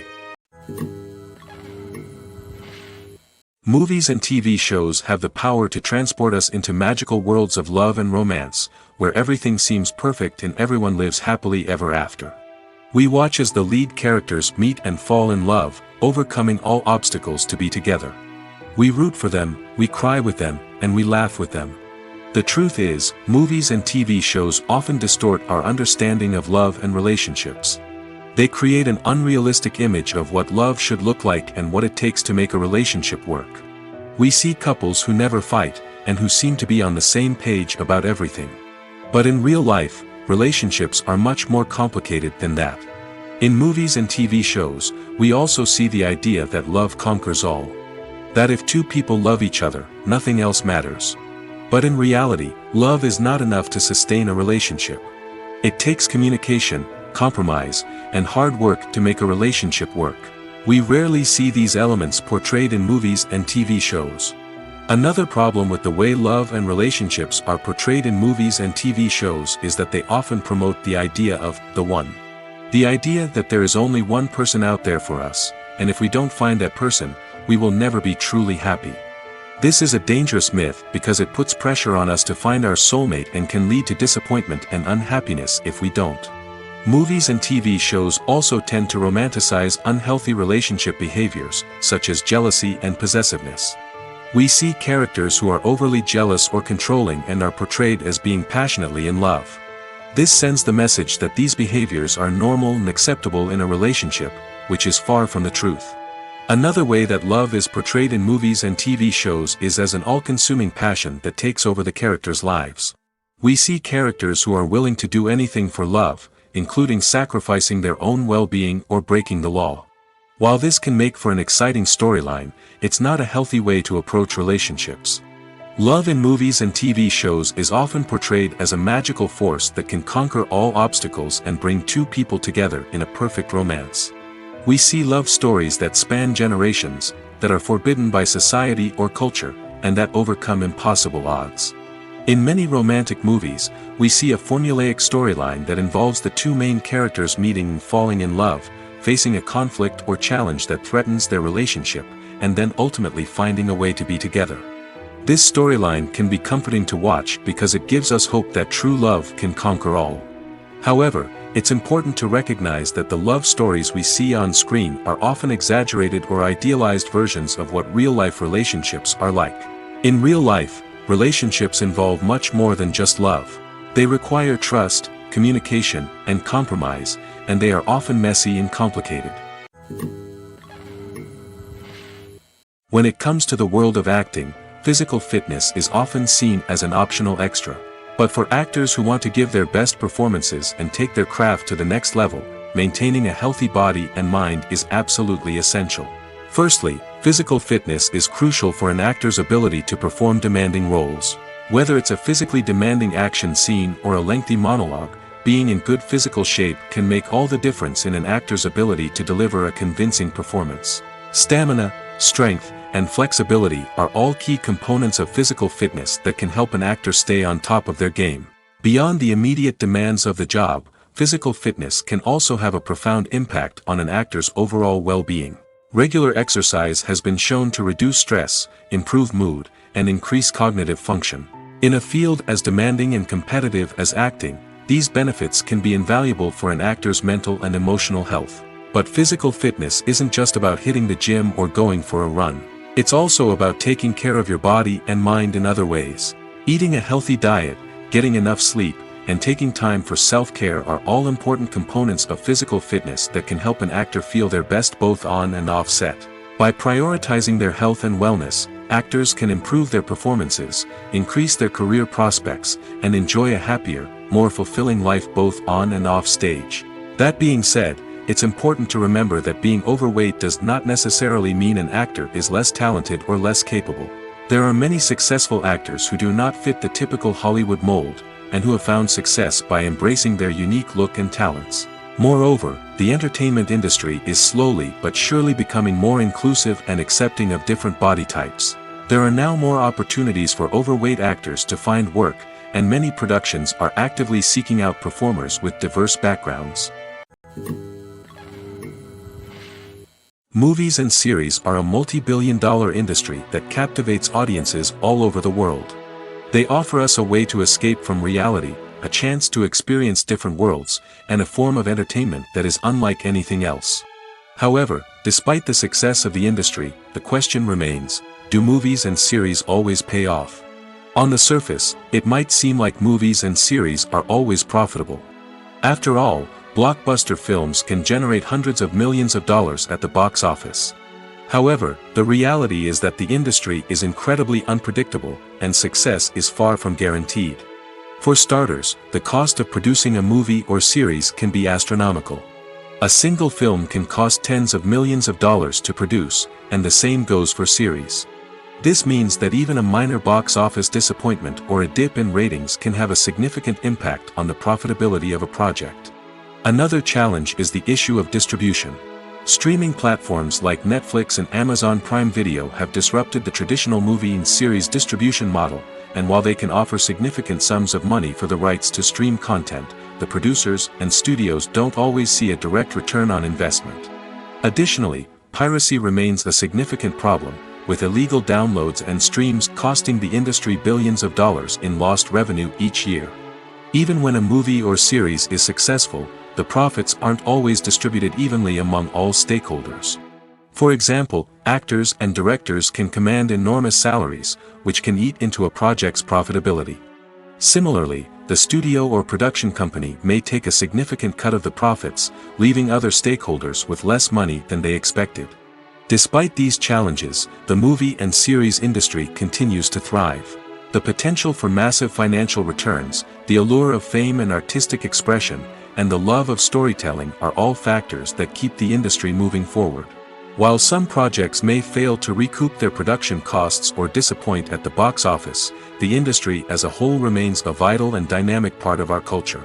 Movies and TV shows have the power to transport us into magical worlds of love and romance, where everything seems perfect and everyone lives happily ever after. We watch as the lead characters meet and fall in love, overcoming all obstacles to be together. We root for them, we cry with them, and we laugh with them. The truth is, movies and TV shows often distort our understanding of love and relationships. They create an unrealistic image of what love should look like and what it takes to make a relationship work. We see couples who never fight, and who seem to be on the same page about everything. But in real life, relationships are much more complicated than that. In movies and TV shows, we also see the idea that love conquers all. That if two people love each other, nothing else matters. But in reality, love is not enough to sustain a relationship. It takes communication, compromise, and hard work to make a relationship work. We rarely see these elements portrayed in movies and TV shows. Another problem with the way love and relationships are portrayed in movies and TV shows is that they often promote the idea of the one. The idea that there is only one person out there for us, and if we don't find that person, we will never be truly happy. This is a dangerous myth because it puts pressure on us to find our soulmate and can lead to disappointment and unhappiness if we don't. Movies and TV shows also tend to romanticize unhealthy relationship behaviors, such as jealousy and possessiveness. We see characters who are overly jealous or controlling and are portrayed as being passionately in love. This sends the message that these behaviors are normal and acceptable in a relationship, which is far from the truth. Another way that love is portrayed in movies and TV shows is as an all-consuming passion that takes over the characters' lives. We see characters who are willing to do anything for love, including sacrificing their own well-being or breaking the law. While this can make for an exciting storyline, it's not a healthy way to approach relationships. Love in movies and TV shows is often portrayed as a magical force that can conquer all obstacles and bring two people together in a perfect romance. We see love stories that span generations, that are forbidden by society or culture, and that overcome impossible odds. In many romantic movies, we see a formulaic storyline that involves the two main characters meeting and falling in love, facing a conflict or challenge that threatens their relationship, and then ultimately finding a way to be together. This storyline can be comforting to watch because it gives us hope that true love can conquer all. However, it's important to recognize that the love stories we see on screen are often exaggerated or idealized versions of what real-life relationships are like. In real life, relationships involve much more than just love. They require trust, communication, and compromise, and they are often messy and complicated. When it comes to the world of acting, physical fitness is often seen as an optional extra. But for actors who want to give their best performances and take their craft to the next level, maintaining a healthy body and mind is absolutely essential. Firstly, physical fitness is crucial for an actor's ability to perform demanding roles. Whether it's a physically demanding action scene or a lengthy monologue, being in good physical shape can make all the difference in an actor's ability to deliver a convincing performance. Stamina, strength, and flexibility are all key components of physical fitness that can help an actor stay on top of their game. Beyond the immediate demands of the job, physical fitness can also have a profound impact on an actor's overall well-being. Regular exercise has been shown to reduce stress, improve mood, and increase cognitive function. In a field as demanding and competitive as acting, these benefits can be invaluable for an actor's mental and emotional health. But physical fitness isn't just about hitting the gym or going for a run. It's also about taking care of your body and mind in other ways. Eating a healthy diet, getting enough sleep, and taking time for self-care are all important components of physical fitness that can help an actor feel their best both on and off set. By prioritizing their health and wellness, actors can improve their performances, increase their career prospects, and enjoy a happier, more fulfilling life both on and off stage. That being said, it's important to remember that being overweight does not necessarily mean an actor is less talented or less capable. There are many successful actors who do not fit the typical Hollywood mold, and who have found success by embracing their unique look and talents. Moreover, the entertainment industry is slowly but surely becoming more inclusive and accepting of different body types. There are now more opportunities for overweight actors to find work, and many productions are actively seeking out performers with diverse backgrounds. Movies and series are a multi-billion-dollar industry that captivates audiences all over the world. They offer us a way to escape from reality, a chance to experience different worlds, and a form of entertainment that is unlike anything else. However, despite the success of the industry, the question remains, do movies and series always pay off? On the surface, it might seem like movies and series are always profitable. After all, blockbuster films can generate hundreds of millions of dollars at the box office. However, the reality is that the industry is incredibly unpredictable, and success is far from guaranteed. For starters, the cost of producing a movie or series can be astronomical. A single film can cost tens of millions of dollars to produce, and the same goes for series. This means that even a minor box office disappointment or a dip in ratings can have a significant impact on the profitability of a project. Another challenge is the issue of distribution. Streaming platforms like Netflix and Amazon Prime Video have disrupted the traditional movie and series distribution model, and while they can offer significant sums of money for the rights to stream content, the producers and studios don't always see a direct return on investment. Additionally, piracy remains a significant problem, with illegal downloads and streams costing the industry billions of dollars in lost revenue each year. Even when a movie or series is successful, the profits aren't always distributed evenly among all stakeholders. For example, actors and directors can command enormous salaries, which can eat into a project's profitability. Similarly, the studio or production company may take a significant cut of the profits, leaving other stakeholders with less money than they expected. Despite these challenges, the movie and series industry continues to thrive. The potential for massive financial returns, the allure of fame and artistic expression, and the love of storytelling are all factors that keep the industry moving forward. While some projects may fail to recoup their production costs or disappoint at the box office, the industry as a whole remains a vital and dynamic part of our culture.